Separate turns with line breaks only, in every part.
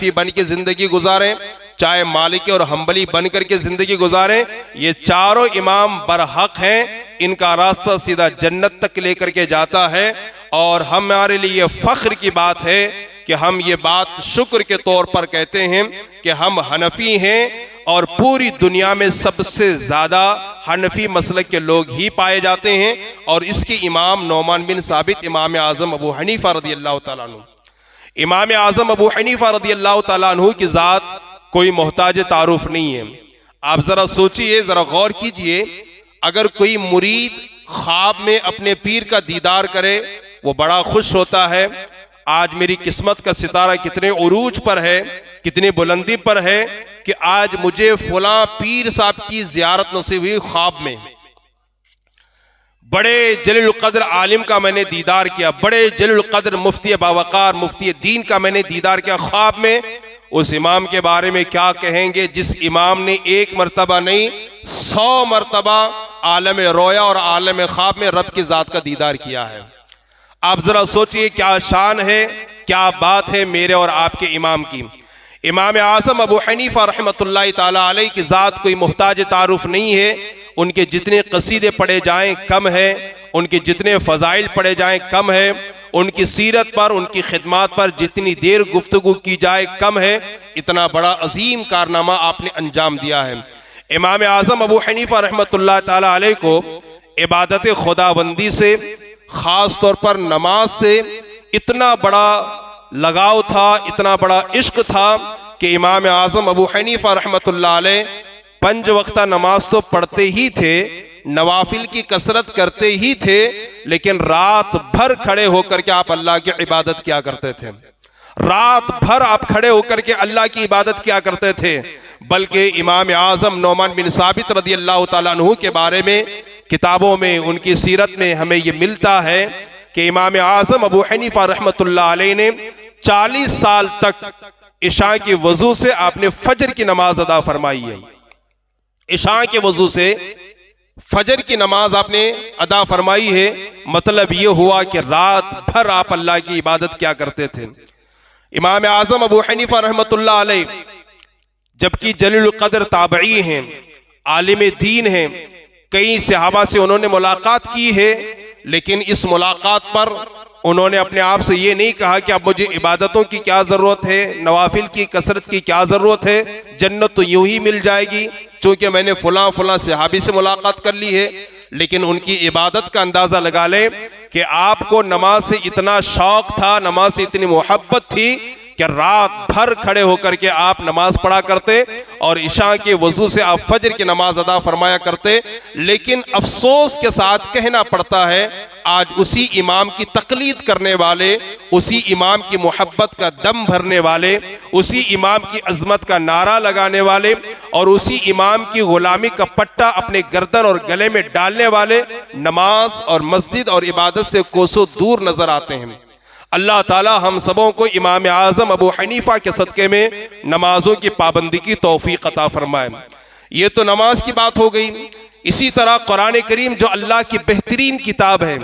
हनफी बन के ज़िंदगी गुजारें, चाहे मालिकी और हम्बली बन करके ज़िंदगी गुजारें, ये चारों इमाम बरहक हैं। इनका रास्ता सीधा जन्नत तक लेकर के जाता है। और हमारे लिए फ़ख्र की बात है कि हम ये बात शुक्र के तौर पर कहते हैं कि हम हनफी हैं और पूरी दुनिया में सबसे ज़्यादा हनफी मसलक के लोग ही पाए जाते हैं। और इसके इमाम नौमान बिन साबित इमाम आज़म अबू हनीफा रज़ियल्लाहु ताला अन्हु, इमाम आज़म अबू हनीफा रज़ियल्लाहु ताला अन्हु की ज़ात कोई मोहताज तारुफ नहीं है। आप ज़रा सोचिए, ज़रा गौर कीजिए, अगर कोई मुरीद ख्वाब में अपने पीर का दीदार करे वो बड़ा खुश होता है। आज मेरी किस्मत का सितारा कितने उरूज पर है, कितनी बुलंदी पर है कि आज मुझे फलां पीर साहब की ज़ियारत नसीब हुई ख्वाब में। बड़े जलील क़द्र आलिम का मैंने दीदार किया, बड़े जलील क़द्र मुफ्ती बावकार मुफ्ती दीन का मैंने दीदार किया ख्वाब में। उस इमाम के बारे में क्या कहेंगे जिस इमाम ने एक मरतबा नहीं 100 मरतबा आलम रोया और आलम ख्वाब में रब की ज़ात का दीदार किया है। आप ज़रा सोचिए क्या शान है, क्या बात है मेरे और आपके इमाम की। इमाम आज़म अबू हनीफा रहमतुल्लाहि ताला अलैह की ज़ात कोई मुहताज तारुफ नहीं है। उनके जितने कसीदे पढ़े जाएं कम है, उनके जितने फ़ज़ाइल पढ़े जाएं कम है, उनकी सीरत पर, उनकी खिदमात पर जितनी देर गुफ्तगू की जाए कम है। इतना बड़ा अजीम कारनामा आपने अंजाम दिया है। इमाम आज़म अबू हनीफा रहमतुल्लाहि ताला अलैह को इबादत खुदाबंदी से, ख़ास तौर पर नमाज से इतना बड़ा लगाव था, इतना बड़ा इश्क था कि इमाम आज़म अबू हनीफा रहमतुल्लाह अलैह 5 वक्ता नमाज तो पढ़ते ही थे, नवाफिल की कसरत करते ही थे, लेकिन रात भर खड़े होकर के आप अल्लाह की इबादत किया करते थे। रात भर आप खड़े होकर के अल्लाह की इबादत किया करते थे। बल्कि इमाम आज़म नौमान बिन साबित रज़ियल्लाहु ताला अन्हु के बारे में किताबों में, उनकी सीरत में हमें ये मिलता है कि इमाम आज़म अबू हनीफा रहमतुल्लाह अलैह ने 40 साल तक इशा के वजू से आपने फजर की नमाज अदा फरमाई है। इशा के वजू से फजर की नमाज आपने अदा फरमाई है। मतलब ये हुआ कि रात भर आप अल्लाह की इबादत क्या करते थे। इमाम आज़म अबू हनीफा रहमतुल्लाह अलैह जबकि जलील क़द्र ताबई हैं, आलिम दीन हैं, कई सहाबा से उन्होंने मुलाकात की है, लेकिन इस मुलाकात पर उन्होंने अपने आप से ये नहीं कहा कि अब मुझे इबादतों की क्या ज़रूरत है, नवाफिल की कसरत की क्या ज़रूरत है, जन्नत तो यूं ही मिल जाएगी चूँकि मैंने फ़लाँ फ़लाँ सहाबी से मुलाकात कर ली है। लेकिन उनकी इबादत का अंदाज़ा लगा लें कि आपको नमाज से इतना शौक़ था, नमाज से इतनी मोहब्बत थी कि रात भर खड़े होकर के आप नमाज पढ़ा करते और इशा के वजू से आप फजर की नमाज अदा फरमाया करते। लेकिन अफसोस के साथ कहना पड़ता है, आज उसी इमाम की तकलीद करने वाले, उसी इमाम की मोहब्बत का दम भरने वाले, उसी इमाम की अजमत का नारा लगाने वाले और उसी इमाम की गुलामी का पट्टा अपने गर्दन और गले में डालने वाले नमाज और मस्जिद और इबादत से कोसों दूर नजर आते हैं। अल्लाह ताला हम सबों को इमाम आज़म अबू हनीफा के सदक़े में नमाजों की पाबंदी की तौफीक अता फरमाए। ये तो नमाज की बात हो गई। इसी तरह कुरान करीम जो अल्लाह की बेहतरीन किताब है,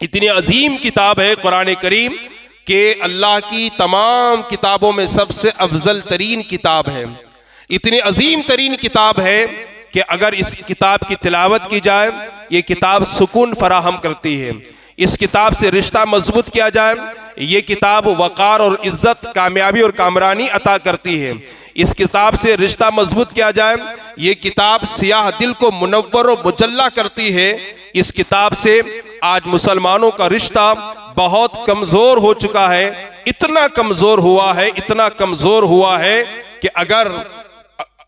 इतनी अजीम किताब है कुरान करीम कि अल्लाह की तमाम किताबों में सबसे अफजल तरीन किताब है। इतनी अजीम तरीन किताब है कि अगर इस किताब की तिलावत की जाए, ये किताब सुकून फराहम करती है। इस किताब से रिश्ता मजबूत किया जाए, ये किताब वक़ार और इज्जत, कामयाबी और कामरानी अता करती है। इस किताब से रिश्ता मजबूत किया जाए, ये किताब सियाह दिल को मुनव्वर और मुजल्ला करती है। इस किताब से आज मुसलमानों का रिश्ता बहुत कमज़ोर हो चुका है। इतना कमज़ोर हुआ है, इतना कमज़ोर हुआ है कि अगर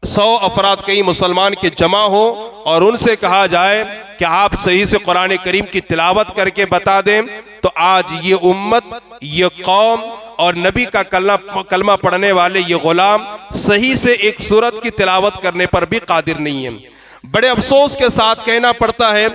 100 अफराद कई मुसलमान के जमा हो और उनसे कहा जाए कि आप सही से कुरान करीम की तिलावत करके बता दें, तो आज ये उम्मत, ये कौम और नबी का कलमा पढ़ने वाले ये गुलाम सही से एक सूरत की तिलावत करने पर भी कादिर नहीं है। बड़े अफसोस के साथ कहना पड़ता है,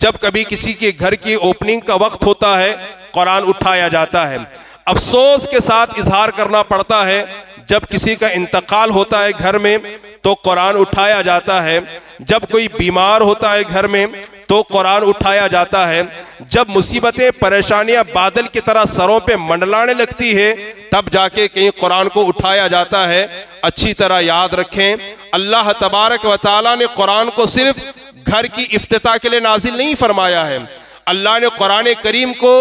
जब कभी किसी के घर की ओपनिंग का वक्त होता है, कुरान उठाया जाता है। अफसोस के साथ इजहार करना पड़ता है, जब किसी का इंतकाल होता है घर में तो कुरान उठाया जाता है। जब कोई बीमार होता है घर में तो कुरान उठाया जाता है। जब मुसीबतें, परेशानियां बादल की तरह सरों पे मंडलाने लगती है तब जाके कहीं कुरान को उठाया जाता है। अच्छी तरह याद रखें, अल्लाह तबारक व तआला ने कुरान को सिर्फ घर की इफ्तिताह के लिए नाजिल नहीं फरमाया है। अल्लाह ने कुरान करीम को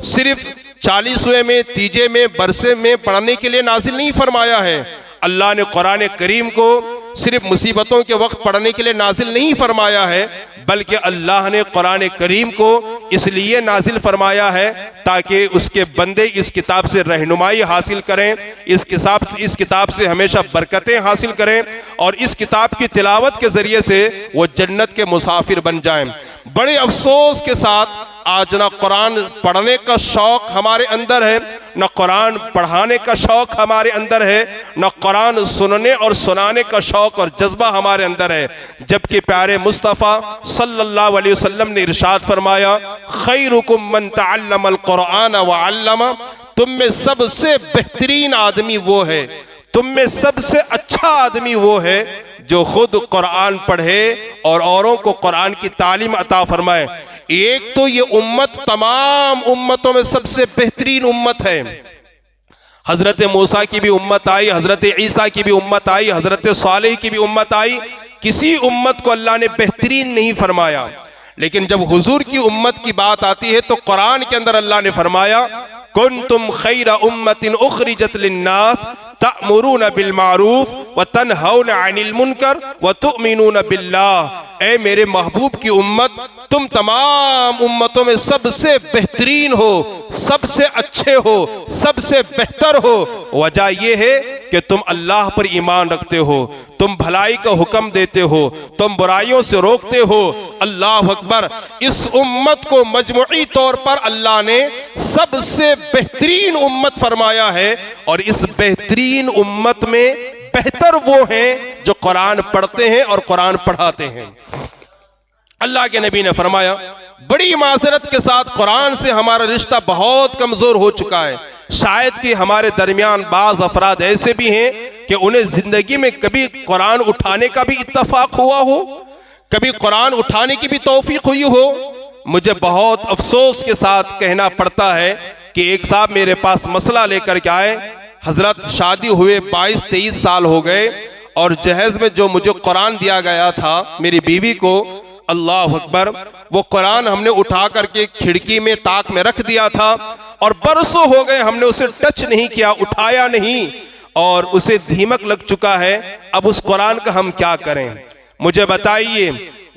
सिर्फ 40वें में, तीजे में, बरसे में पढ़ने के लिए नाजिल नहीं फरमाया है। अल्लाह ने कुरान करीम को सिर्फ मुसीबतों के वक्त पढ़ने के लिए नाजिल नहीं फरमाया है, बल्कि अल्लाह ने कुरान करीम को इसलिए नाजिल फरमाया है ताकि उसके बंदे इस किताब से रहनुमाई हासिल करें, इस किताब से हमेशा बरकतें हासिल करें और इस किताब की तिलावत के ज़रिए से वो जन्नत के मुसाफिर बन जाएं। बड़े अफसोस के साथ आज ना कुरान पढ़ने का शौक हमारे अंदर है, न कुरान पढ़ाने का शौक हमारे अंदर है, न कुरान सुनने और सुनाने का शौक और जज्बा हमारे अंदर है। जबकि प्यारे मुस्तफ़ा सल्लल्लाहु अलैहि वसल्लम ने इरशाद फरमाया, खैरुकुम मन तअल्लमल कुरान व अल्लमा, तुम में सबसे बेहतरीन आदमी वो है, तुम में सबसे अच्छा आदमी वो है जो खुद कुरान पढ़े और औरों को कुरान की तालीम अता फरमाए। एक तो ये उम्मत तमाम उम्मतों में सबसे बेहतरीन उम्मत है। हजरत मूसा की भी उम्मत आई, हजरत ईसा की भी उम्मत आई, हजरत सालेह की भी उम्मत आई। किसी उम्मत को अल्लाह ने बेहतरीन नहीं फरमाया। लेकिन जब हुजूर की उम्मत की बात आती है तो कुरान के अंदर अल्लाह ने फरमाया, कुंतुम खैरा उम्मतिन उखरिजत लिन्नास तअमुरूना बिल मारूफ व तनहौना अनिल मुनकर व तुमिनूना बिल्लाह। ऐ मेरे महबूब की उम्मत, तुम तमाम उम्मतों में सबसे बेहतरीन हो, सबसे अच्छे हो, सबसे बेहतर हो। वजह यह है कि तुम अल्लाह पर ईमान रखते हो, तुम भलाई का हुक्म देते हो, तुम बुराइयों से रोकते हो। अल्लाह अकबर। इस उम्मत को मजमुई तौर पर अल्लाह ने सबसे बेहतरीन उम्मत फरमाया है और इस बेहतरीन उम्मत में बेहतर वो हैं जो कुरान पढ़ते हैं और कुरान पढ़ाते हैं। अल्लाह के नबी ने फरमाया, बड़ी माजरत के साथ कुरान से हमारा रिश्ता बहुत कमजोर हो चुका है। शायद कि हमारे दरमियान बाज अफराद ऐसे भी हैं कि उन्हें जिंदगी में कभी कुरान उठाने का भी इत्तफाक हुआ हो, कभी कुरान उठाने की भी तौफीक हुई हो। मुझे बहुत अफसोस के साथ कहना पड़ता है कि एक साहब मेरे पास मसला लेकर के आए। हजरत शादी हुए 22-23 साल हो गए और जहेज में जो मुझे कुरान दिया गया था मेरी बीवी को, अल्लाह अकबर, वो कुरान हमने उठा करके खिड़की में ताक में रख दिया था और बरसों हो गए हमने उसे टच नहीं किया, उठाया नहीं और उसे धीमक लग चुका है। अब उस कुरान का हम क्या करें? मुझे बताइए,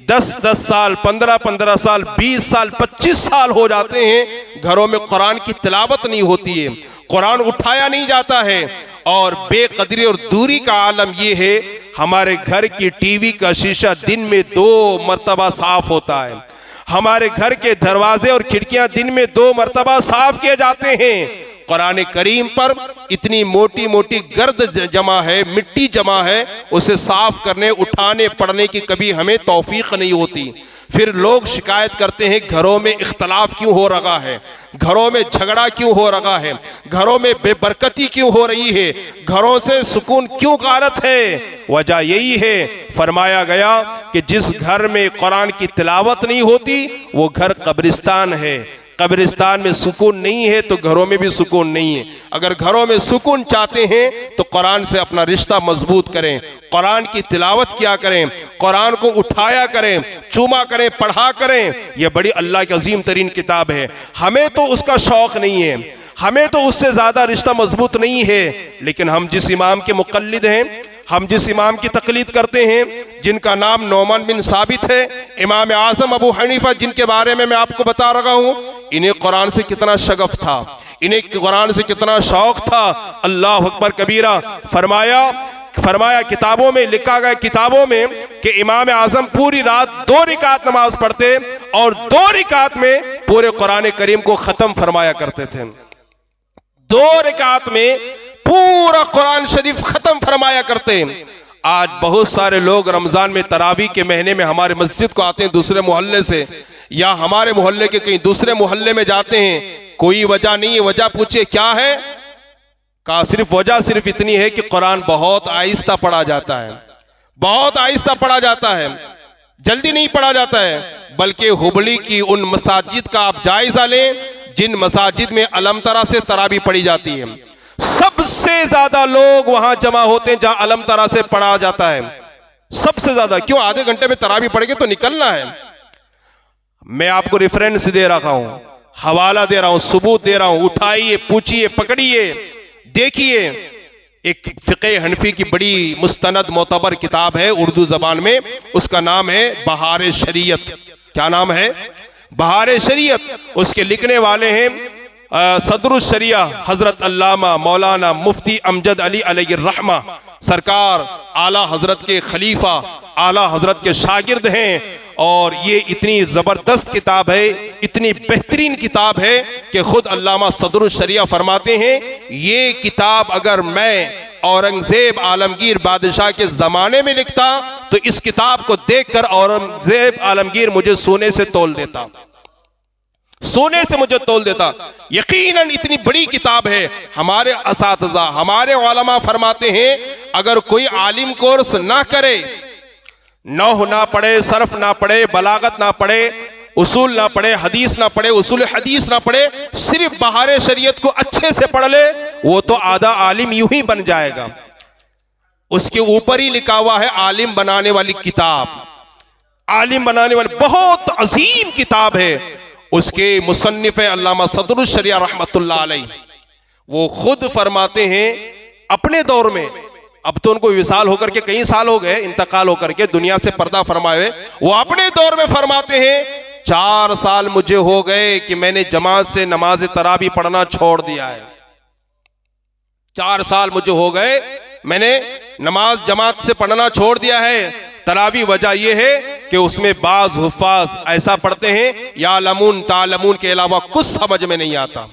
10-10 साल, 15-15 साल, 20 साल, 25 साल हो जाते हैं, घरों में कुरान की तिलावत नहीं होती है, कुरान उठाया नहीं जाता है। और बेकदरी और दूरी का आलम यह है, हमारे घर की टीवी का शीशा दिन में 2 मरतबा साफ होता है, हमारे घर के दरवाजे और खिड़कियां दिन में 2 मरतबा साफ किए जाते हैं। कुरान करीम पर इतनी मोटी मोटी गर्द जमा है, मिट्टी जमा है, उसे साफ करने, उठाने, पढ़ने की कभी हमें तौफीक नहीं होती। फिर लोग शिकायत करते हैं, घरों में इख्तलाफ क्यों हो रहा है, घरों में झगड़ा क्यों हो रहा है, घरों में बेबरकती क्यों हो रही है, घरों से सुकून क्यों गारत है? वजह यही है, फरमाया गया कि जिस घर में कुरान की तिलावत नहीं होती वो घर कब्रिस्तान है। कब्रिस्तान में सुकून नहीं है तो घरों में भी सुकून नहीं है। अगर घरों में सुकून चाहते हैं तो कुरान से अपना रिश्ता मजबूत करें, कुरान की तिलावत किया करें, कुरान को उठाया करें, चूमा करें, पढ़ा करें। यह बड़ी अल्लाह की अजीम तरीन किताब है। हमें तो उसका शौक नहीं है, हमें तो उससे ज़्यादा रिश्ता मजबूत नहीं है, लेकिन हम जिस इमाम के मुक़ल्लिद हैं, हम जिस इमाम की तकलीद करते हैं, जिनका नाम नौमान बिन साबित है, इमाम आज़म अबू हनीफा, जिनके बारे में मैं आपको बता रहा हूँ, इन्हें कुरान से कितना शगफ था, इन्हें कुरान से कितना शौक था। अल्लाह अकबर कबीरा। फरमाया किताबों में लिखा गया, किताबों में, कि इमाम आज़म पूरी रात 2 रिकात नमाज पढ़ते और 2 रिकात में पूरे कुरान करीम को ख़त्म फरमाया करते थे। 2 रिकात में पूरा कुरान शरीफ खत्म फरमाया करते हैं। आज बहुत सारे लोग रमजान में तरावी के महीने में हमारे मस्जिद को आते हैं दूसरे मोहल्ले से, या हमारे मोहल्ले के कहीं दूसरे मोहल्ले में जाते हैं, कोई वजह नहीं है। वजह पूछे क्या है? कहा वजह सिर्फ इतनी है कि कुरान बहुत आहिस्ता पढ़ा जाता है, बहुत आहिस्ता पढ़ा जाता है, जल्दी नहीं पढ़ा जाता है। बल्कि हुबली की उन मसाजिद का आप जायजा लें जिन मसाजिद में अलमतरा से तरावी पढ़ी जाती है, सबसे ज्यादा लोग वहां जमा होते हैं जहां अलम तरा से पढ़ा जाता है, सबसे ज्यादा। क्यों? आधे घंटे में तरावी पढ़ के तो निकलना है। मैं आपको रेफरेंस दे रहा हूं, हवाला दे रहा हूं, सबूत दे रहा हूं, उठाइए, पूछिए, पकड़िए, देखिए। एक फिक़े हनफी की बड़ी मुस्तनद मोतबर किताब है उर्दू जबान में, उसका नाम है बहार शरीयत। क्या नाम है? बहार शरीयत। उसके लिखने वाले हैं सदरुल शरिया हजरत अल्लामा मौलाना मुफ्ती अमजद अली अलैहिर्रहमा। सरकार आला हजरत के खलीफा, आला हजरत के शागिर्द हैं। और ये इतनी ज़बरदस्त किताब है, इतनी बेहतरीन किताब है कि खुद अल्लामा सदरुल शरिया फरमाते हैं, ये किताब अगर मैं औरंगजेब आलमगीर बादशाह के ज़माने में लिखता तो इस किताब को देखकर औरंगजेब आलमगीर मुझे सोने से तोल देता, सोने से मुझे तोल देता। यकीनन इतनी बड़ी किताब है। हमारे असातिज़ा, हमारे उलमा फरमाते हैं, अगर कोई आलिम कोर्स ना करे, नहू ना पढ़े, सरफ ना पढ़े, बलागत ना पढ़े, उसूल ना पढ़े, हदीस ना पढ़े, उसूल हदीस ना पढ़े, सिर्फ बहार शरीयत को अच्छे से पढ़ ले, वो तो आधा आलिम यूं ही बन जाएगा। उसके ऊपर ही लिखा हुआ है आलिम बनाने वाली किताब, आलिम बनाने वाली बहुत अजीम किताब है। उसके मुसन्निफ अल्लामा सदरुल शरिया रहमतुल्लाह अलैह, वो खुद फरमाते हैं अपने दौर में, अब तो उनको विसाल होकर के कई साल हो गए, इंतकाल होकर के दुनिया से पर्दा फरमाए, वो अपने दौर में फरमाते हैं 4 साल मुझे हो गए कि मैंने जमात से नमाज तरावी पढ़ना छोड़ दिया है। 4 साल मुझे हो गए मैंने नमाज जमात से पढ़ना छोड़ दिया है। तरावी वजह यह है कि उसमें बाज हुफ्फाज ऐसा पढ़ते हैं या लमून तालमून के अलावा कुछ समझ में नहीं आता।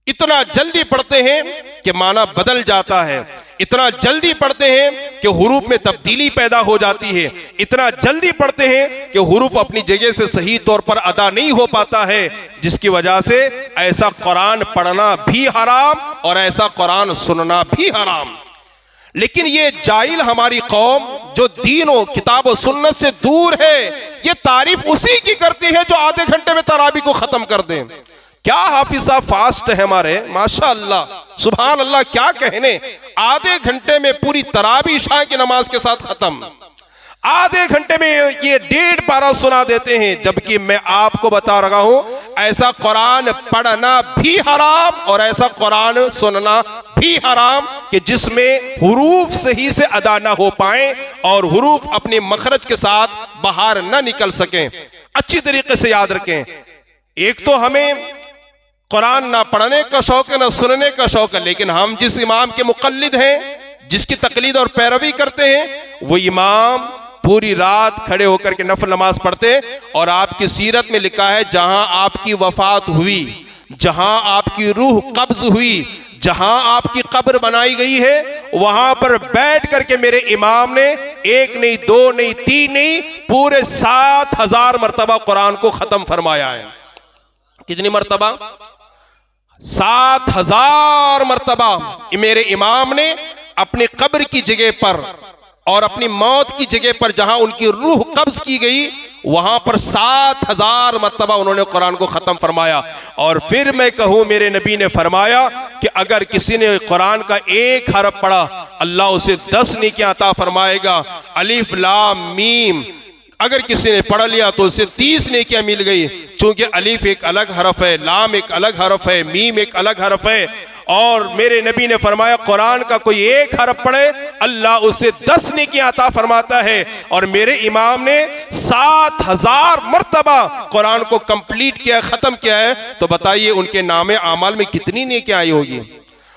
इतना जल्दी पढ़ते हैं कि माना बदल जाता है, इतना जल्दी पढ़ते हैं कि हुरूफ में तब्दीली पैदा हो जाती है, इतना जल्दी पढ़ते हैं कि हुरूफ अपनी जगह से सही तौर पर अदा नहीं हो पाता है, जिसकी वजह से ऐसा कुरान पढ़ना भी हराम और ऐसा कुरान सुनना भी हराम। लेकिन ये जाहिल हमारी कौम जो दीन और किताब और सुन्नत से दूर है, ये तारीफ उसी की करती है जो आधे घंटे में तरावी को खत्म कर दे। क्या हाफिज साहब फास्ट है हमारे, माशाअल्लाह, सुभान अल्लाह, क्या कहने। आधे घंटे में पूरी तरावी इशा की नमाज के साथ खत्म, आधे घंटे में ये 1.5 पारा सुना देते हैं। जबकि मैं आपको बता रहा हूं ऐसा कुरान पढ़ना भी हराम और ऐसा कुरान सुनना भी हराम कि जिसमें हुरूफ सही से अदा ना हो पाए और हुरूफ अपने मखरज के साथ बाहर ना निकल सकें। अच्छी तरीके से याद रखें, एक तो हमें कुरान ना पढ़ने का शौक है ना सुनने का शौक है, लेकिन हम जिस इमाम के मुकल्लिद हैं, जिसकी तकलीद और पैरवी करते हैं, वो इमाम पूरी रात खड़े होकर के नफल नमाज पढ़ते हैं। और आपकी सीरत में लिखा है जहां आपकी वफात हुई, जहां आपकी रूह कब्ज हुई, जहां आपकी कब्र बनाई गई है, वहां पर बैठ करके मेरे इमाम ने 1 नहीं 2 नहीं 3 नहीं पूरे 7000 मरतबा कुरान को खत्म फरमाया है। कितनी मरतबा? 7000 मरतबा मेरे इमाम ने अपनी कब्र की जगह पर और अपनी मौत की जगह पर जहां उनकी रूह कब्ज की गई, वहां पर 7000 मरतबा उन्होंने कुरान को खत्म फरमाया। और फिर मैं कहूं, मेरे नबी ने फरमाया कि अगर किसी ने कुरान का 1 हरफ पढ़ा, अल्लाह उसे 10 नेकियां अता फरमाएगा। अलिफ लाम मीम अगर किसी ने पढ़ लिया तो उसे 30 नेकियां मिल गई, चूंकि अलिफ एक अलग हरफ है, लाम एक अलग हरफ है, मीम एक अलग हरफ है। और मेरे नबी ने फरमाया कुरान का कोई 1 हरफ पढ़े, अल्लाह उसे 10 नेकियां अता फरमाता है। और मेरे इमाम ने 7000 मरतबा कुरान को कंप्लीट किया, खत्म किया है। तो बताइए उनके नामे आमाल में कितनी नेकियां आई होगी।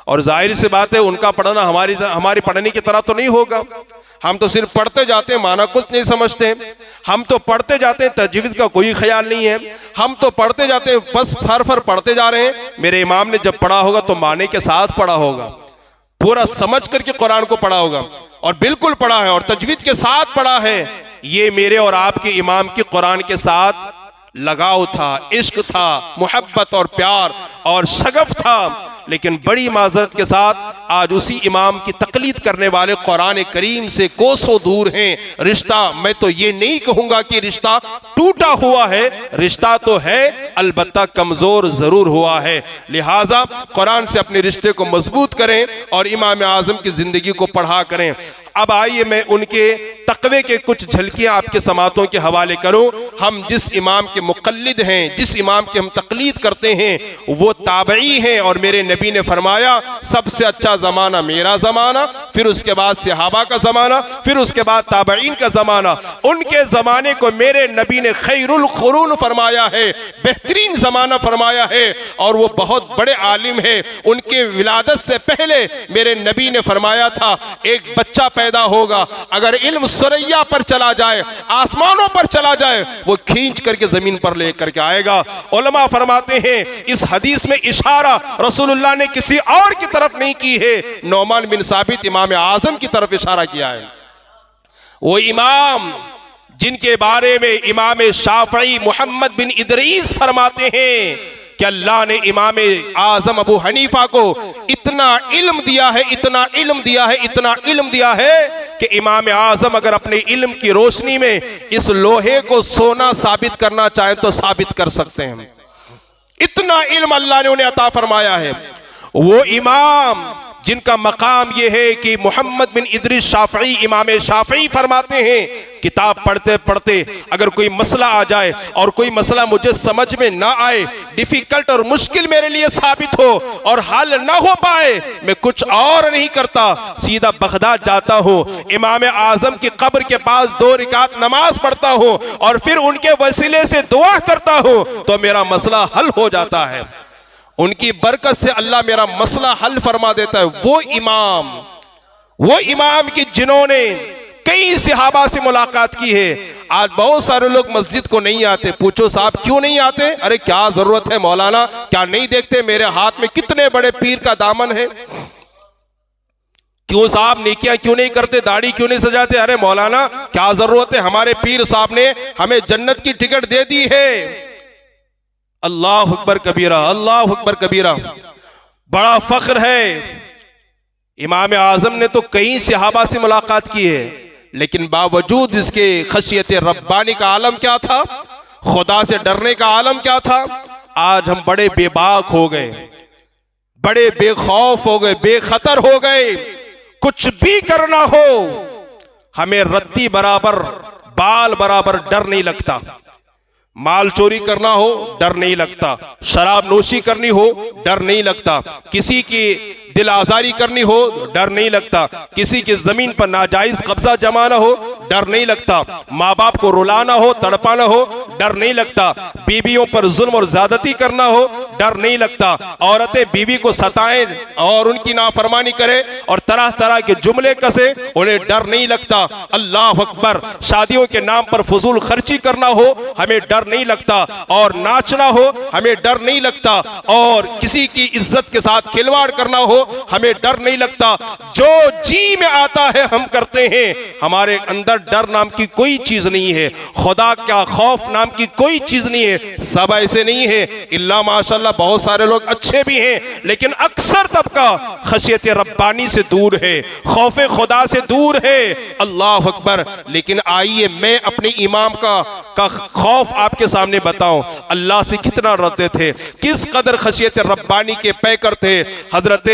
और जाहिर सी बात है उनका पढ़ना हमारी पढ़ने की तरह तो नहीं होगा। हम तो सिर्फ पढ़ते जाते हैं, माना कुछ नहीं समझते। हम तो पढ़ते जाते हैं, तजवीद का कोई ख्याल नहीं है। हम तो पढ़ते जाते हैं, बस फर पढ़ते जा रहे हैं। मेरे इमाम ने जब पढ़ा होगा तो माने के साथ पढ़ा होगा, पूरा समझ करके कुरान को पढ़ा होगा और बिल्कुल पढ़ा है और तजवीद के साथ पढ़ा है। ये मेरे और आपके इमाम की कुरान के साथ लगाव था, इश्क था, मोहब्बत और प्यार और शगफ था। लेकिन बड़ी माजरत के साथ आज उसी इमाम की तकलीद करने वाले कुरान करीम से कोसों दूर हैं। रिश्ता, मैं तो ये नहीं कहूंगा कि रिश्ता टूटा हुआ है, रिश्ता तो है, अलबत्ता कमजोर जरूर हुआ है। लिहाजा कुरान से अपने रिश्ते को मजबूत करें और इमाम आजम की जिंदगी को पढ़ा करें। अब आइए मैं उनके तकवे के कुछ झलकियां आपके समातों के हवाले करूं। हम जिस इमाम के मुक़ल्लिद हैं, जिस इमाम की हम तकलीद करते हैं, वो ताबई हैं और मेरे नबी ने फरमाया सबसे अच्छा ज़माना मेरा ज़माना, फिर उसके बाद सहाबा का ज़माना, फिर उसके बाद ताबईन का ज़माना। उनके ज़माने को मेरे नबी ने खैरुल कुरून फरमाया है, बेहतरीन ज़माना फरमाया है और वो बहुत बड़े आलिम है। उनके विलादत से पहले मेरे नबी ने फरमाया था एक बच्चा पैदा होगा, अगर इल्म सुरैया पर चला जाए, आसमानों पर चला जाए, वो खींच करके जमीन पर लेकर के आएगा। उलमा फरमाते हैं इस हदीस में इशारा रसूलुल्लाह ने किसी और की तरफ नहीं की है, नौमान बिन साबित इमाम आजम की तरफ इशारा किया है। वो इमाम जिनके बारे में इमाम शाफई मोहम्मद बिन इदरीस फरमाते हैं कि अल्लाह ने इमाम आजम अबू हनीफा को इतना इल्म दिया है, इतना इल्म दिया है, इतना इल्म दिया है कि इमाम आजम अगर अपने इल्म की रोशनी में इस लोहे को सोना साबित करना चाहे तो साबित कर सकते हैं। इतना इल्म अल्लाह ने उन्हें अता फरमाया है। वो इमाम जिनका मकाम यह है कि मोहम्मद बिन इदरीस शाफई इमाम शाफई फरमाते हैं किताब पढ़ते पढ़ते अगर कोई मसला आ जाए और कोई मसला मुझे समझ में ना आए, डिफिकल्ट और मुश्किल मेरे लिए साबित हो और हल ना हो पाए, मैं कुछ और नहीं करता, सीधा बगदाद जाता हूँ, इमाम आजम की कब्र के पास 2 रकात नमाज पढ़ता हूँ और फिर उनके वसीले से दुआ करता हूँ तो मेरा मसला हल हो जाता है। उनकी बरकत से अल्लाह मेरा मसला हल फरमा देता है। वो इमाम की जिन्होंने कई सहाबा से मुलाकात की है। आज बहुत सारे लोग मस्जिद को नहीं आते, पूछो साहब क्यों नहीं आते? अरे क्या जरूरत है मौलाना, क्या नहीं देखते मेरे हाथ में कितने बड़े पीर का दामन है? क्यों साहब नेकियां क्यों नहीं करते, दाढ़ी क्यों नहीं सजाते? अरे मौलाना क्या जरूरत है, हमारे पीर साहब ने हमें जन्नत की टिकट दे दी है। अल्लाह अकबर कबीरा, अल्लाह अकबर कबीरा। बड़ा फख्र है, इमाम आजम ने तो कई सहाबा से मुलाकात की है, लेकिन बावजूद इसके खशियत रब्बानी का आलम क्या था, खुदा से डरने का आलम क्या था। आज हम बड़े बेबाक हो गए, बड़े बेखौफ हो गए, बेखतर हो गए। कुछ भी करना हो हमें रत्ती बराबर, बाल बराबर डर नहीं लगता। माल चोरी करना हो डर नहीं लगता, शराब नोशी करनी हो डर नहीं लगता, किसी की दिल आजारी करनी हो डर नहीं लगता, किसी की जमीन पर नाजायज कब्जा जमाना हो डर नहीं लगता, माँ बाप को रुलाना हो तड़पाना हो डर नहीं लगता, बीवियों पर जुल्म और ज्यादती करना हो डर नहीं लगता, औरतें बीवी को सताएं और उनकी नाफरमानी करें और तरह तरह के जुमले कसे, उन्हें डर नहीं लगता। अल्लाह अकबर। शादियों के नाम पर फजूल खर्ची करना हो हमें डर नहीं लगता, और नाचना हो हमें डर नहीं लगता, और किसी की इज्जत के साथ खिलवाड़ करना हो हमें डर नहीं लगता। जो जी में आता है हम करते हैं, हमारे अंदर डर नाम की कोई चीज नहीं है, खुदा का खौफ नाम की कोई चीज नहीं है। सब ऐसे नहीं है, इल्ला माशाल्लाह बहुत सारे लोग अच्छे भी हैं, लेकिन अक्सर तबका खशियत रब्बानी से दूर है, खौफ खुदा से दूर है। अल्लाह अकबर। लेकिन आइए मैं अपने इमाम का खौफ आपके सामने बताऊं, अल्लाह से कितना डरते थे, किस कदर खशियत रब्बानी के पैकर थे। हजरत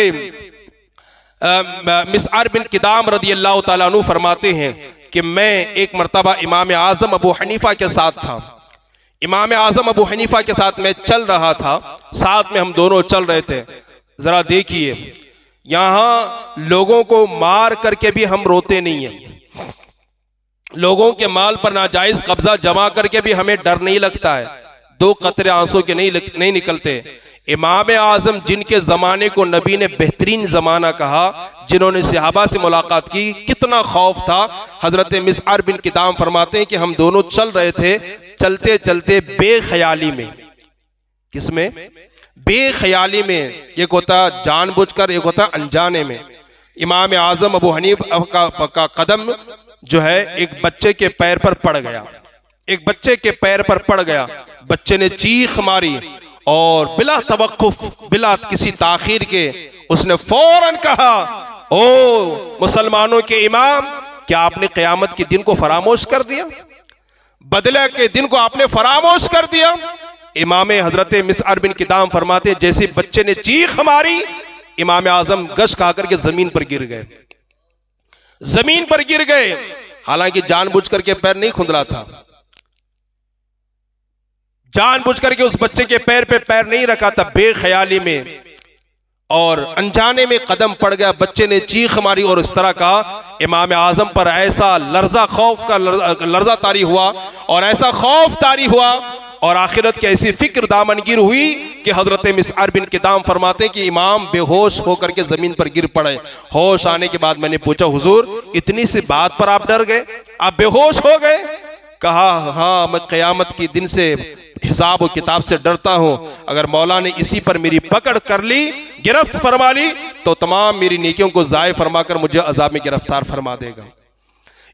मिसअर बिन किदाम रदी अल्लाह ताला अन्हु फरमाते हैं कि मैं एक मरतबा इमाम आजम अबू हनीफा के साथ था। इमाम आजम अबू हनीफा के साथ मैं चल रहा था, साथ में हम दोनों चल रहे थे। जरा देखिए, यहां लोगों को मार करके भी हम रोते नहीं हैं, लोगों के माल पर नाजायज कब्जा जमा करके भी हमें डर नहीं लगता है, 2 कतरे आंसू के नहीं निकलते। इमाम आजम जिनके ज़माने को नबी ने बेहतरीन ज़माना कहा, जिन्होंने सहाबा से मुलाकात की, कितना खौफ था। हज़रत मिसअर बिन किदाम फरमाते हैं कि हम दोनों चल रहे थे, चलते चलते बेख्याली में, किसमें? बेख्याली में। एक होता जानबूझकर, एक होता अनजाने में। इमाम आजम अबू हनीफा का कदम जो है एक बच्चे के पैर पर पड़ गया, एक बच्चे के पैर पर पड़ गया। बच्चे ने चीख मारी और बिला तवक्कुफ, बिला किसी ताखीर के उसने फौरन कहा, ओ मुसलमानों के इमाम, क्या आपने क़यामत के दिन को फरामोश कर दिया? बदले के दिन को आपने फरामोश कर दिया। इमाम हजरत मिसअर बिन किदाम फरमाते, जैसे बच्चे ने चीख मारी, इमाम आजम गश खा करके जमीन पर गिर गए, जमीन पर गिर गए। हालांकि जानबूझ करके पैर नहीं खुंदला था, जानबूझ करके उस बच्चे के पैर पे पैर नहीं रखा था, बेख्याली में और अनजाने में कदम पड़ गया। बच्चे ने चीख मारी और इस तरह का इमाम आजम पर ऐसा लर्जा, खौफ का लर्जा तारी हुआ और ऐसा खौफ तारी हुआ और आखिरत की ऐसी फिक्र दामनगिर हुई कि हजरत मिसअर बिन किदाम फरमाते कि इमाम बेहोश होकर के जमीन पर गिर पड़े। होश आने के बाद मैंने पूछा, हुजूर इतनी सी बात पर आप डर गए, आप बेहोश हो गए? कहा, हाँ मैं क़यामत के दिन से, हिसाब और किताब से डरता हूं। अगर मौला ने इसी पर मेरी पकड़ कर ली, गिरफ्त फरमा ली, तो तमाम मेरी नेकियों को ज़ाय फरमाकर मुझे अजाब में गिरफ्तार फरमा देगा।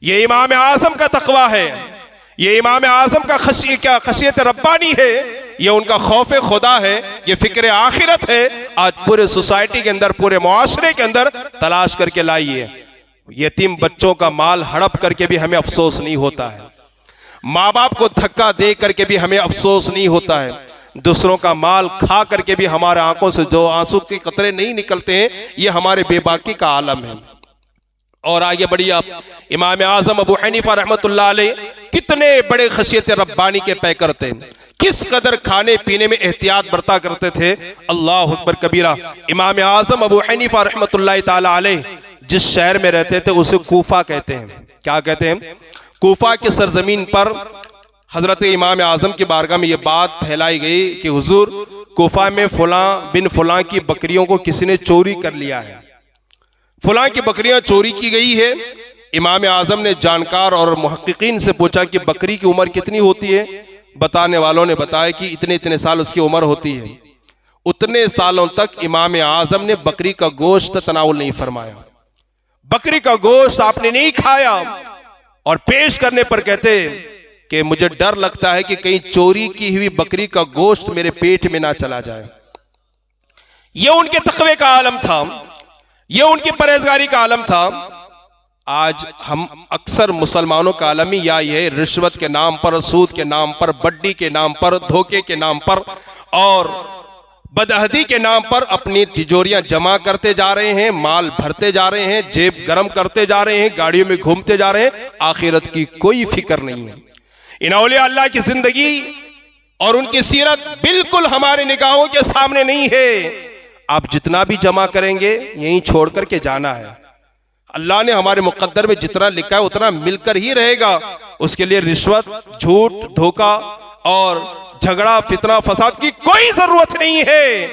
ये इमाम आज़म का तकवा है, ये इमाम आज़म का खशियत रब्बानी है, ये उनका खौफ खुदा है, ये फिक्र आखिरत है। आज पूरे सोसाइटी के अंदर, पूरे मुआशरे के अंदर तलाश करके लाइए। यतीम बच्चों का माल हड़प करके भी हमें अफसोस नहीं होता है, माँ बाप को धक्का दे करके भी हमें अफसोस नहीं होता है, दूसरों का माल खा करके भी हमारे आंखों से जो आंसू के कतरे नहीं निकलते हैं, ये हमारे बेबाकी का आलम है। और आगे बढ़िए आप, इमाम आजम अबू हनीफा रहमतुल्लाह अलैह कितने बड़े खशियत रब्बानी के पैकर थे, किस कदर खाने पीने में एहतियात बरता करते थे। अल्लाह अकबर कबीरा। इमाम आजम अबू हनीफा रहमतुल्लाह ताला अलैह जिस शहर में रहते थे उसे कूफा कहते हैं। क्या कहते हैं? कूफा के सरजमीन पर हजरत इमाम आजम की बारगाह में यह बात फैलाई गई कि हुजूर, कूफा में फलां बिन फलां की बकरियों को किसी ने चोरी कर लिया है, फलां की बकरियां चोरी की गई है। इमाम आजम ने जानकार और मुहक्किकीन से पूछा कि बकरी की उम्र कितनी होती है? बताने वालों ने बताया कि इतने इतने साल उसकी उम्र होती है। उतने सालों तक इमाम आजम ने बकरी का गोश्त तनावुल नहीं फरमाया, बकरी का गोश्त आपने नहीं खाया। और पेश करने पर कहते कि मुझे डर लगता है कि कहीं चोरी की हुई बकरी का गोश्त मेरे पेट में ना चला जाए। यह उनके तकवे का आलम था, यह उनकी परहेजगारी का आलम था। आज हम अक्सर मुसलमानों का आलम ही या ये रिश्वत के नाम पर, सूद के नाम पर, बड्डी के नाम पर, धोखे के नाम पर और बदअहदी के नाम पर अपनी तिजोरियां जमा करते जा रहे हैं, माल भरते जा रहे हैं, जेब गरम करते जा रहे हैं, गाड़ियों में घूमते जा रहे हैं। आखिरत की कोई फिक्र नहीं है। इन औलिया अल्लाह की जिंदगी और उनकी सीरत बिल्कुल हमारे निगाहों के सामने नहीं है। आप जितना भी जमा करेंगे यहीं छोड़ करके जाना है। अल्लाह ने हमारे मुकद्दर में जितना लिखा है उतना मिलकर ही रहेगा। उसके लिए रिश्वत, झूठ, धोखा और झगड़ा, फितना, फसाद की कोई जरूरत नहीं है।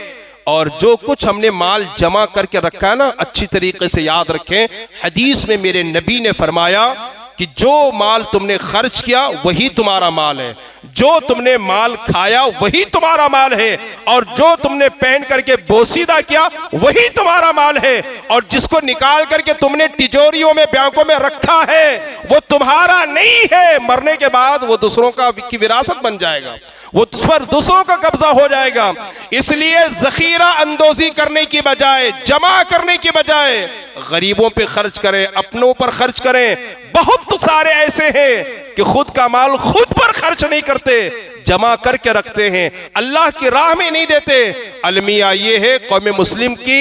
और जो कुछ हमने माल जमा करके रखा है ना, अच्छी तरीके से याद रखें। हदीस में मेरे नबी ने फरमाया कि जो माल तुमने खर्च किया वही तुम्हारा माल है, जो तुमने माल खाया वही तुम्हारा माल है, और जो तुमने पहन करके बोसीदा किया वही तुम्हारा माल है, और जिसको निकाल करके तुमने तिजोरियों में, बैंकों में रखा है वो तुम्हारा नहीं है। मरने के बाद वो दूसरों की विरासत बन जाएगा, वो उस पर दूसरों का कब्जा हो जाएगा। इसलिए जखीरा अंदोजी करने की बजाय, जमा करने की बजाय गरीबों पे खर्च करें, अपनों पर खर्च करें। बहुत सारे ऐसे हैं कि खुद का माल खुद पर खर्च नहीं करते, जमा करके रखते हैं, अल्लाह की राह में नहीं देते। अलमिया ये है कौम मुस्लिम की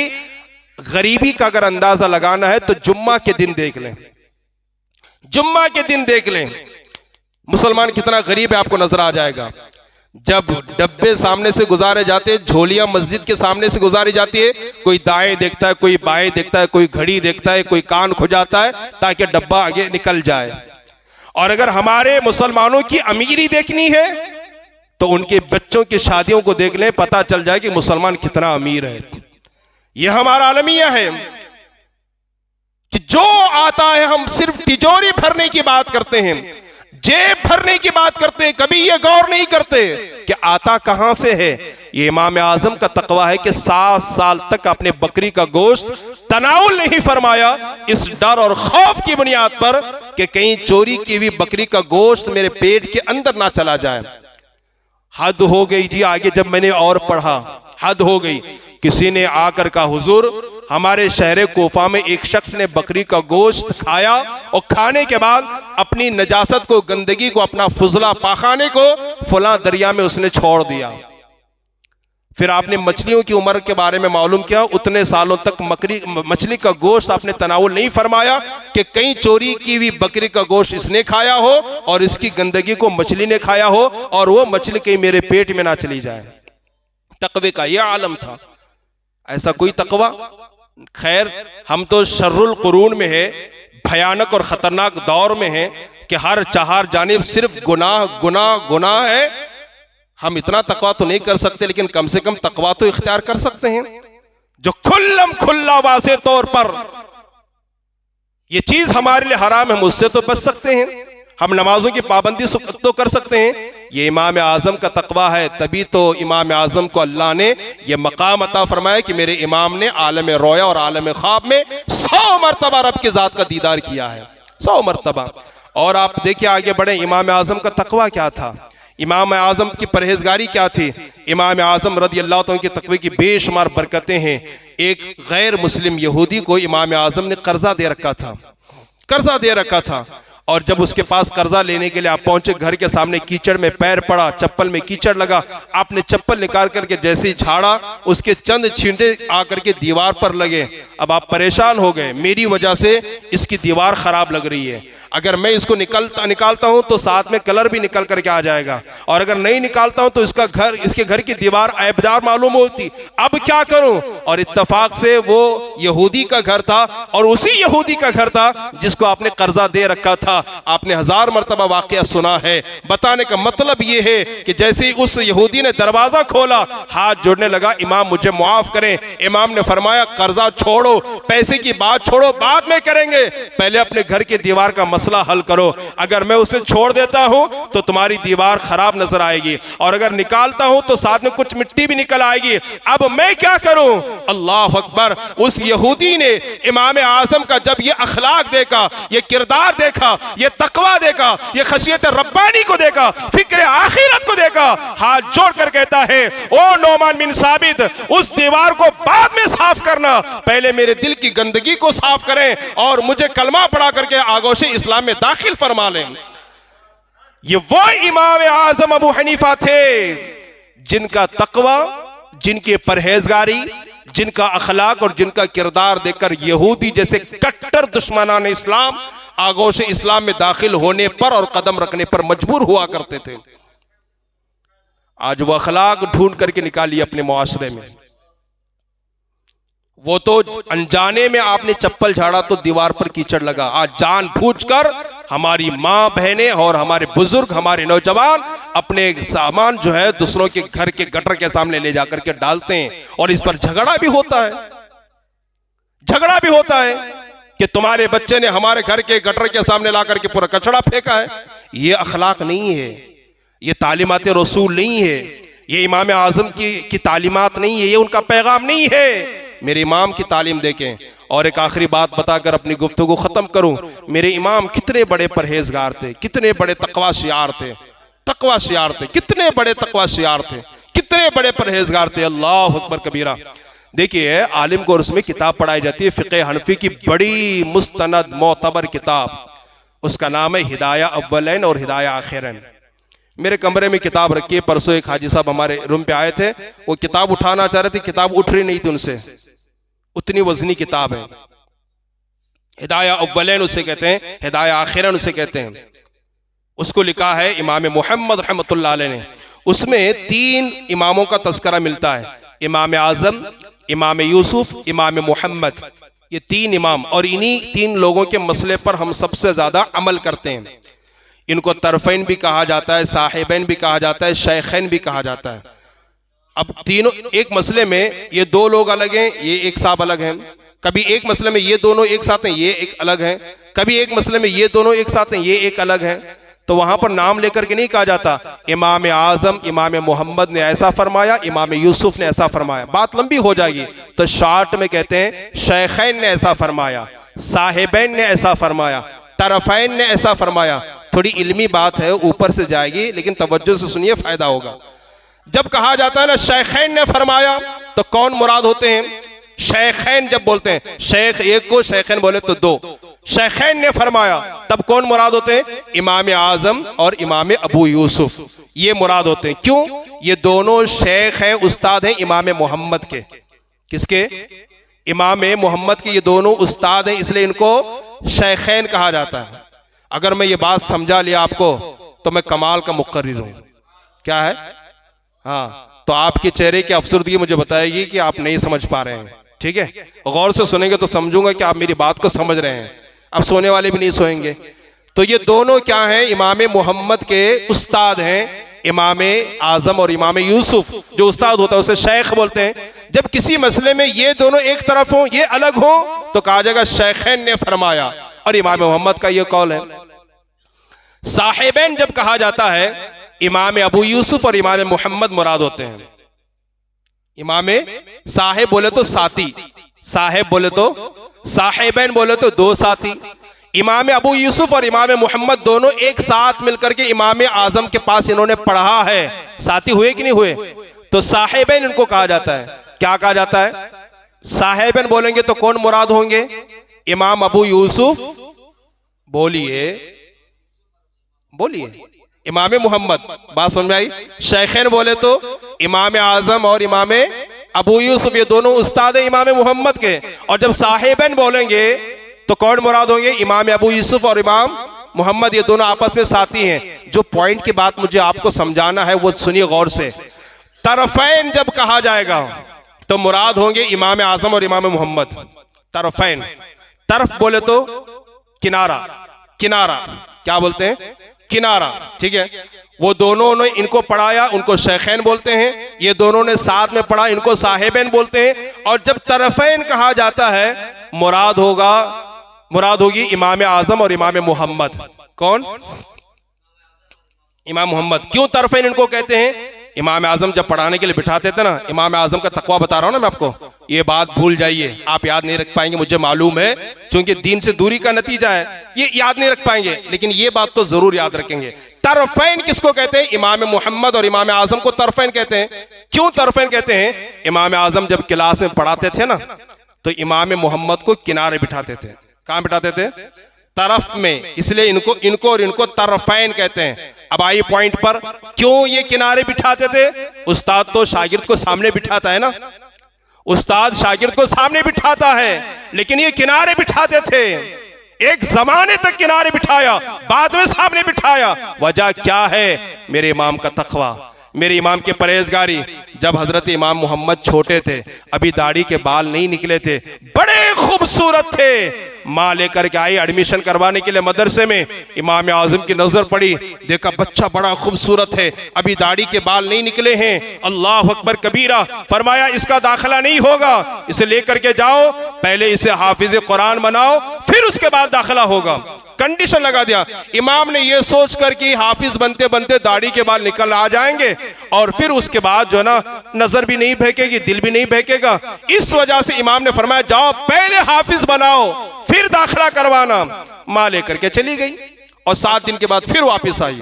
गरीबी का अगर अंदाजा लगाना है तो जुम्मा के दिन देख लें, जुम्मा के दिन देख लें मुसलमान कितना गरीब है, आपको नजर आ जाएगा। जब डब्बे सामने से गुजारे जाते हैं, झोलियां मस्जिद के सामने से गुजारी जाती है, कोई दाएं देखता है, कोई बाएं देखता है, कोई घड़ी देखता है, कोई कान खुजाता है ताकि डब्बा आगे निकल जाए। और अगर हमारे मुसलमानों की अमीरी देखनी है तो उनके बच्चों की शादियों को देख लें, पता चल जाए कि मुसलमान कितना अमीर है। यह हमारा आलमिया है कि जो आता है हम सिर्फ तिजोरी भरने की बात करते हैं, जेब भरने की बात करते हैं, कभी ये गौर नहीं करते कि आता कहां से है। ये इमाम आजम का तकवा है कि 7 साल तक अपने बकरी का गोश्त तनाउल नहीं फरमाया, इस डर और खौफ की बुनियाद पर कि कहीं चोरी की हुई बकरी का गोश्त मेरे पेट के अंदर ना चला जाए। हद हो गई जी। आगे जब मैंने और पढ़ा, हद हो गई। किसी ने आकर कहा, हुजूर हमारे शहर कोफा में एक शख्स ने बकरी का गोश्त खाया और खाने के बाद अपनी नजासत को, गंदगी को, अपना फुजला पाखाने को फला दरिया में उसने छोड़ दिया। फिर आपने मछलियों की उम्र के बारे में मालूम किया, उतने सालों तक मछली का गोश्त आपने तनावुल नहीं फरमाया कि कहीं चोरी की हुई बकरी का गोश्त इसने खाया हो और इसकी गंदगी को मछली ने खाया हो और वो मछली कहीं मेरे पेट में ना चली जाए। तकवे का यह आलम था। ऐसा कोई तकवा? खैर, हम तो शर्रुल कुरून में है, भयानक और खतरनाक दौर में है कि हर चार जानिब सिर्फ गुनाह गुनाह गुनाह है। हम इतना तकवा तो नहीं कर सकते, लेकिन कम से कम तकवा तो इख्तियार कर सकते हैं जो खुल्लम खुल्ला वाज़े तौर पर ये चीज हमारे लिए हराम है, मुझसे तो बच सकते हैं। हम नमाजों की पाबंदी तो कर सकते हैं। ये इमाम आज़म का तकवा है, तभी तो इमाम आज़म को अल्लाह ने ये मकाम अता फरमाया कि मेरे इमाम ने आलम रोया और आलम ख्वाब में 100 मरतबा रब की ज़ात का दीदार किया है, 100 मरतबा। और आप देखिए आगे बढ़े, इमाम आज़म का तकवा क्या था, इमाम आज़म की परहेजगारी क्या थी। इमाम आज़म रज़ी अल्लाह तआला के तकवे की बेशुमार बरकतें हैं। एक गैर मुस्लिम यहूदी को इमाम आज़म ने कर्जा दे रखा था, कर्जा दे रखा था। और जब उसके पास कर्जा लेने के लिए आप पहुंचे, घर के सामने कीचड़ में पैर पड़ा, चप्पल में कीचड़ लगा, आपने चप्पल निकाल करके जैसे ही झाड़ा, उसके चंद छींटे आकर के दीवार पर लगे। अब आप परेशान हो गए, मेरी वजह से इसकी दीवार खराब लग रही है, अगर मैं इसको निकालता हूं तो साथ में कलर भी निकल करके आ जाएगा, और अगर नहीं निकालता हूं तो इसके घर की दीवार ऐबदार मालूम होती, अब क्या करूं। और इत्तफाक से वो यहूदी का घर था, और उसी यहूदी का घर था जिसको आपने कर्जा दे रखा था। आपने 1000 मरतबा वाकया सुना है। बताने का मतलब ये है कि जैसे ही उस यहूदी ने दरवाजा खोला, हाथ जोड़ने लगा, इमाम मुझे मुआफ करें। इमाम ने फरमाया, कर्जा छोड़ो, पैसे की बात छोड़ो, बाद में करेंगे, पहले अपने घर की दीवार का मसला हल करो। अगर मैं उसे छोड़ देता हूं तो तुम्हारी दीवार खराब नजर आएगी, और अगर निकालता हूं तो साथ में कुछ मिट्टी भी निकल आएगी। अब मैं क्या करूं? अल्लाह अकबर। उस यहूदी ने इमाम आज़म का जब ये अखलाक देखा, ये किरदार देखा, ये तकवा देखा, ये खशियत रब्बानी को देखा, फिक्र आखिरत को देखा, हाथ जोड़कर कहता है, ओ नोमान बिन साबित, उस दीवार को बाद में साफ करना, पहले मेरे दिल की गंदगी को साफ करें और मुझे कलमा पढ़ा करके आगोश इस्लाम में दाखिल फरमा लें। ये वो इमाम आज़म अबू हनीफा थे जिनका तकवा, जिनकी परहेजगारी, जिनका अखलाक और जिनका किरदार देखकर यहूदी जैसे कट्टर दुश्मनान इस्लाम आगोश इस्लाम में दाखिल होने पर और कदम रखने पर मजबूर हुआ करते थे। आज वो अखलाक ढूंढ करके निकालिए अपने मुआशरे में। वो तो अनजाने में आपने चप्पल झाड़ा तो दीवार पर कीचड़ लगा। आज जानबूझकर हमारी माँ बहनें और हमारे बुजुर्ग, हमारे नौजवान अपने सामान जो है दूसरों के घर के गटर के सामने ले जाकर के डालते हैं, और इस पर झगड़ा भी होता है, झगड़ा भी होता है कि तुम्हारे बच्चे ने हमारे घर के गटर के सामने ला करके पूरा कचरा फेंका है। ये अखलाक नहीं है, ये तालीमात रसूल नहीं है, ये इमाम आज़म की तालीमात नहीं है, ये उनका पैगाम नहीं है। मेरे इमाम की तालीम देखें। और एक आखिरी बात बताकर अपनी गुफ्तगू खत्म करूं। मेरे इमाम कितने बड़े परहेजगार थे, कितने बड़े तकवा शियार थे, तकवा शियार थे, कितने बड़े तकवा शियार थे, कितने बड़े परहेजगार थे। अल्लाह अकबर कबीरा। देखिए, आलिम को उसमें किताब पढ़ाई जाती है, फ़िक़्ह हनफी की बड़ी मुस्तनद मोतबर किताब, उसका नाम है हिदाया अव्वलैन और हिदाया आखिरैन। मेरे कमरे में किताब रखी है। परसों एक हाजी साहब हमारे रूम पे आए थे, वो किताब उठाना चाह रहे थे, किताब उठ रही नहीं थी उनसे, उतनी वजनी किताब है। हिदाया अव्वलैन उसे कहते हैं, हिदाया आखिरैन उसे कहते हैं। उसको लिखा है इमाम मोहम्मद रहमतुल्लाह अलैह ने। उसमें 3 इमामों का तस्करा मिलता है, इमाम आज़म, इमाम यूसुफ, इमाम मोहम्मद। ये 3 इमाम, और इन्हीं 3 लोगों के मसले पर हम सबसे ज्यादा अमल करते हैं। इनको तरफ़ैन भी कहा जाता है, साहिबैन भी कहा जाता है, शेखैन भी कहा जाता है। अब तीनों एक मसले में ये 2 लोग अलग हैं, ये एक साहब अलग हैं। कभी एक मसले में ये दोनों एक साथ हैं, ये एक अलग हैं। कभी एक मसले में ये दोनों एक साथ हैं, ये एक अलग हैं। तो वहां पर नाम लेकर के नहीं कहा जाता इमाम आज़म, इमाम मोहम्मद ने ऐसा फरमाया, इमाम यूसुफ ने ऐसा फरमाया, बात लंबी हो जाएगी। तो शार्ट में कहते हैं शेखैन ने ऐसा फरमाया, साहिबैन ने ऐसा फरमाया, तरफ़ैन ने ऐसा फरमाया। थोड़ी इल्मी बात है, ऊपर से जाएगी, लेकिन तवज्जो से सुनिए, फायदा होगा। जब कहा जाता है ना शेखैन ने फरमाया, तो कौन मुराद होते हैं? शेखैन जब बोलते हैं, शेख एक को, शेखैन बोले तो दो, शेखैन ने फरमाया, तब कौन मुराद होते हैं? इमाम आजम और इमाम अबू यूसुफ, ये मुराद होते हैं। क्यों? ये दोनों शेख हैं, उस्ताद हैं इमाम मोहम्मद के। किसके? इमाम मोहम्मद के ये दोनों उस्ताद हैं, इसलिए इनको शेखैन कहा जाता है। अगर मैं ये बात समझा लिया आपको तो मैं कमाल का मुक़र्रिर हूं। क्या है? हाँ, तो आपके चेहरे की अफसरदगी मुझे बताएगी कि आप नहीं समझ पा रहे हैं। ठीक है, गौर से सुनेंगे तो समझूंगा कि आप मेरी बात को समझ रहे हैं। अब सोने वाले भी नहीं सोएंगे। तो ये दोनों क्या हैं? इमाम मोहम्मद के उस्ताद हैं, इमाम आजम और इमाम यूसुफ। जो उस्ताद होता है उसे शेख बोलते हैं। जब किसी मसले में ये दोनों एक तरफ हों, ये अलग हों, तो कहा जाएगा शेखैन ने फरमाया, और इमाम मोहम्मद का ये कौल है। साहिबैन जब कहा जाता है, इमाम अबू यूसुफ और इमाम मोहम्मद मुराद होते हैं। इमाम साहिब बोले तो साथी, साहिब बोले तो, साहिबैन बोले तो दो साथी। इमाम अबू यूसुफ और इमाम मोहम्मद दोनों एक साथ मिलकर के इमाम आजम के पास इन्होंने पढ़ा है। साथी हुए कि नहीं हुए? तो साहिबैन इनको कहा जाता है। क्या कहा जाता है? साहिबैन बोलेंगे तो कौन मुराद होंगे? इमाम अबू यूसुफ, बोलिए बोलिए, इमाम मोहम्मद। बात समझ में आई? शेखैन बोले तो इमाम आजम और इमाम अबू यूसुफ, ये दोनों उस्ताद हैं इमाम मोहम्मद के। और जब साहिबैन बोलेंगे तो कौन मुराद होंगे? इमाम अबू यूसुफ और इमाम मोहम्मद, ये दोनों आपस में साथी हैं। जो पॉइंट की बात मुझे आपको समझाना है वो सुनिए गौर से। तरफैन जब कहा जाएगा तो मुराद होंगे इमाम आजम और इमाम मोहम्मद। तरफैन, तरफ बोले तो किनारा, किनारा क्या बोलते हैं? किनारा। ठीक है, वो दोनों ने इनको पढ़ाया, उनको शेखैन बोलते हैं। ये दोनों ने साथ में पढ़ा, इनको साहिबैन बोलते हैं। और जब तरफैन कहा जाता है, मुराद होगा, मुराद होगी इमाम आजम और इमाम मोहम्मद। कौन? इमाम मोहम्मद। क्यों तरफैन इनको कहते हैं? इमाम आजम जब पढ़ाने के लिए बिठाते थे ना, इमाम आजम का तकवा बता रहा हूं ना मैं आपको, ये बात भूल जाइए, आप याद नहीं रख पाएंगे मुझे मालूम है, क्योंकि दीन से दूरी का नतीजा है, ये याद नहीं रख पाएंगे, लेकिन ये बात तो जरूर याद रखेंगे। तरफैन किसको कहते हैं? इमाम मोहम्मद और इमाम आजम को तरफैन कहते हैं। क्यों तरफैन कहते हैं? इमाम आजम जब क्लास में पढ़ाते थे ना, तो इमाम मोहम्मद को किनारे बिठाते थे। कहां बिठाते थे? तरफ में, इसलिए इनको और इनको तरफैन कहते हैं। अब आइए पॉइंट पर, क्यों ये किनारे बिठाते थे? उस्ताद तो शागिर्द को सामने बिठाता है ना, उस्ताद शागिर्द को सामने बिठाता है, लेकिन ये किनारे बिठाते थे। एक जमाने तक किनारे बिठाया, बाद में सामने बिठाया। वजह क्या है? मेरे इमाम का तकवा, मेरे इमाम के परहेजगारी। जब हजरत इमाम मोहम्मद छोटे थे, अभी दाढ़ी के बाल नहीं निकले थे, बड़े खूबसूरत थे, माँ लेकर के आई एडमिशन करवाने के लिए मदरसे में। इमाम आजम की नजर पड़ी, देखा बच्चा बड़ा खूबसूरत है, अभी दाढ़ी के बाल नहीं निकले हैं। अल्लाह अकबर कबीरा, फरमाया इसका दाखिला नहीं होगा, इसे लेकर के जाओ, पहले इसे हाफिज कुरान बनाओ, फिर उसके बाद दाखिला होगा। कंडीशन लगा दिया। इमाम ने यह सोचकर कि हाफिज बनते बनते दाढ़ी के बाल निकल आ जाएंगे और फिर उसके बाद जो ना नजर भी नहीं बहकेगी, दिल भी नहीं बहकेगा। इस वजह से इमाम ने फरमाया जाओ पहले हाफिज बनाओ फिर दाखिला करवाना। मां लेकर के चली गई और 7 दिन के बाद फिर वापस आई।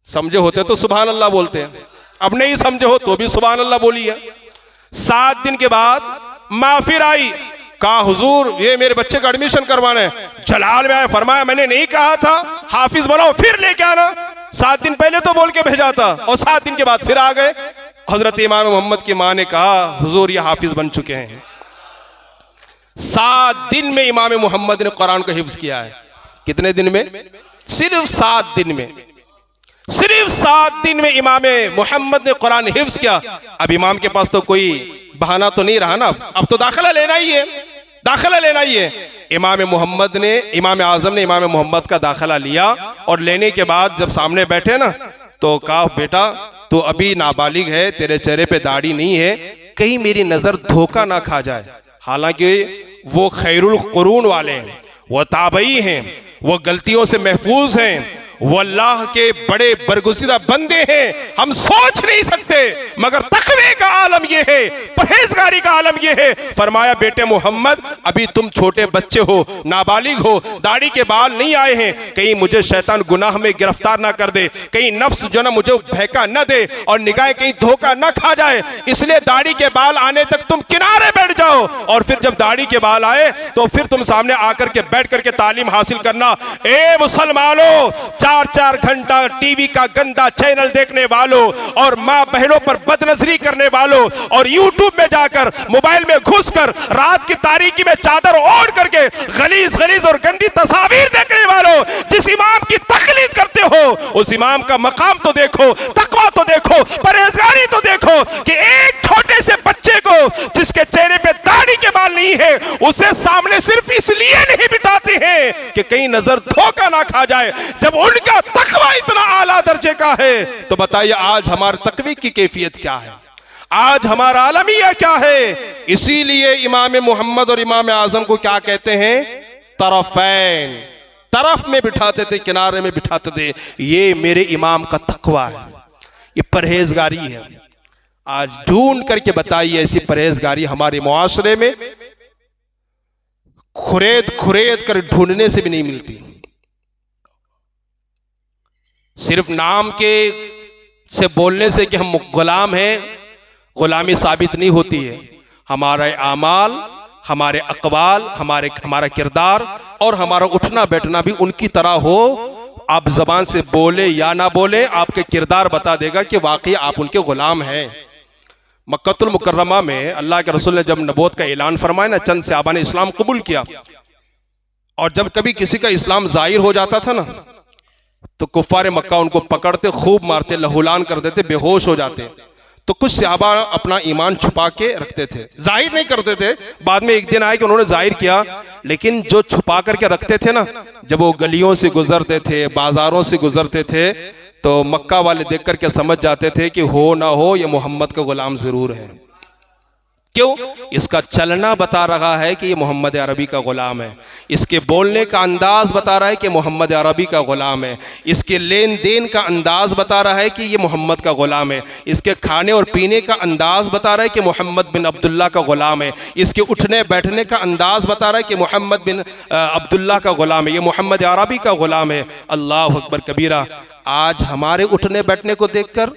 समझे होते तो सुभान अल्लाह बोलते हैं, अब नहीं समझे हो तो भी सुभान अल्लाह बोलिए। 7 दिन के बाद मां फिर आई, कहा हुजूर ये मेरे बच्चे का एडमिशन करवाना है। जलाल में आया, फरमाया मैंने नहीं कहा था हाफिज बनाओ फिर लेके आना, 7 दिन पहले तो बोल के भेजा था। और 7 दिन के बाद फिर आ गए। हजरत इमाम मोहम्मद की मां ने कहा हुजूर ये हाफिज बन चुके हैं। 7 दिन में इमाम मोहम्मद ने कुरान को हिफ्ज किया है। कितने दिन में? सिर्फ 7 दिन में। सिर्फ 7 दिन में इमाम मोहम्मद ने कुरान हिफ्ज किया। अब इमाम के पास तो कोई बहाना तो नहीं रहा ना, अब तो दाखिला लेना ही है, दाखिला लेना ही है। इमाम मोहम्मद ने, इमाम आजम ने इमाम मोहम्मद का दाखिला लिया और लेने के बाद जब सामने बैठे ना तो कहा बेटा तू अभी नाबालिग है, तेरे चेहरे पे दाढ़ी नहीं है, कहीं मेरी नजर धोखा ना खा जाए। हालांकि वो खैरुल कुरून वाले हैं, वो ताबई हैं, वो गलतियों से महफूज हैं वो अल्लाह के बड़े बरगुज़िदा बंदे हैं, हम सोच नहीं सकते। मगर तक़वे का आलम यह है, परहेजगारी का आलम यह है। फरमाया बेटे मोहम्मद, अभी तुम छोटे बच्चे हो, नाबालिग हो, दाढ़ी के बाल नहीं आए हैं, कहीं मुझे शैतान गुनाह में गिरफ्तार ना कर दे, कहीं नफ्स जो ना मुझे बहका न दे और निगाहें कहीं धोखा न खा जाए, इसलिए दाढ़ी के बाल आने तक तुम किनारे बैठ जाओ, और फिर जब दाढ़ी के बाल आए तो फिर तुम सामने आकर के बैठ करके तालीम हासिल करना। ए मुसलमानों, 4-4 घंटा टीवी का गंदा चैनल देखने वालों और माँ बहनों पर बदनजरी करने वालों और यूट्यूब में जाकर मोबाइल में घुसकर रात की तारीकी में चादर ओढ़ करके गलीज और गंदी तस्वीर देखने वालों, जिस इमाम की तकलीद करते हो उस इमाम का मकाम तो देखो, तकवा तो देखो, परहेजगारी तो देखो कि एक छोटे से बच्चे को जिसके चेहरे पे दाढ़ी के बाल नहीं है, उसे सामने सिर्फ इसलिए नहीं बिठाते हैं कि कहीं नजर धोखा ना खा जाए, जब उनका तकवा इतना आला दर्जे का है। तो बताइए आज हमारे तकवे की कैफियत क्या है, आज हमारा आलमिया क्या है। इसीलिए इमाम मोहम्मद और इमाम आजम को क्या कहते हैं, तरफैन, तरफ में बिठाते थे, किनारे में बिठाते थे। ये मेरे इमाम का तकवा है, ये परहेजगारी है। आज ढूंढ करके बताइए ऐसी परहेजगारी हमारे मुआशरे में खुरेद कर ढूंढने से भी नहीं मिलती। सिर्फ नाम के से बोलने से कि हम गुलाम हैं, गुलामी साबित नहीं होती है। हमारा आमाल, हमारे अकवाल, हमारा किरदार और हमारा उठना बैठना भी उनकी तरह हो। आप जबान से बोले या ना बोले, आपके किरदार बता देगा कि वाकई आप उनके गुलाम हैं। मक्कतुल मुकर्रमा में अल्लाह के रसूल ने जब नबूवत का ऐलान फरमाया ना, चंद सहाबा ने इस्लाम कबूल किया, और जब कभी किसी का इस्लाम जाहिर हो जाता था ना, तो कुफ्फार मक्का उनको पकड़ते, खूब मारते, लहूलान कर देते, बेहोश हो जाते। तो कुछ सहाबा अपना ईमान छुपा के रखते थे, जाहिर नहीं करते थे। बाद में एक दिन आए कि उन्होंने जाहिर किया, लेकिन जो छुपा करके रखते थे ना, जब वो गलियों से गुजरते थे, बाजारों से गुजरते थे, तो मक्का वाले देख करके समझ जाते थे कि हो ना हो ये मोहम्मद का गुलाम जरूर है। क्यों? इसका चलना बता रहा है कि ये मोहम्मद अरबी का गुलाम है, इसके बोलने का अंदाज बता रहा है कि मोहम्मद अरबी का गुलाम है, इसके लेन देन का अंदाज बता रहा है कि ये मोहम्मद का गुलाम है, इसके खाने और पीने का अंदाज बता रहा है कि मोहम्मद बिन अब्दुल्ला का गुलाम है, इसके उठने बैठने का अंदाज बता रहा है कि मोहम्मद बिन अब्दुल्ला का गुलाम है, ये मोहम्मद अरबी का गुलाम है। अल्लाह अकबर कबीरा। आज हमारे उठने बैठने को देखकर,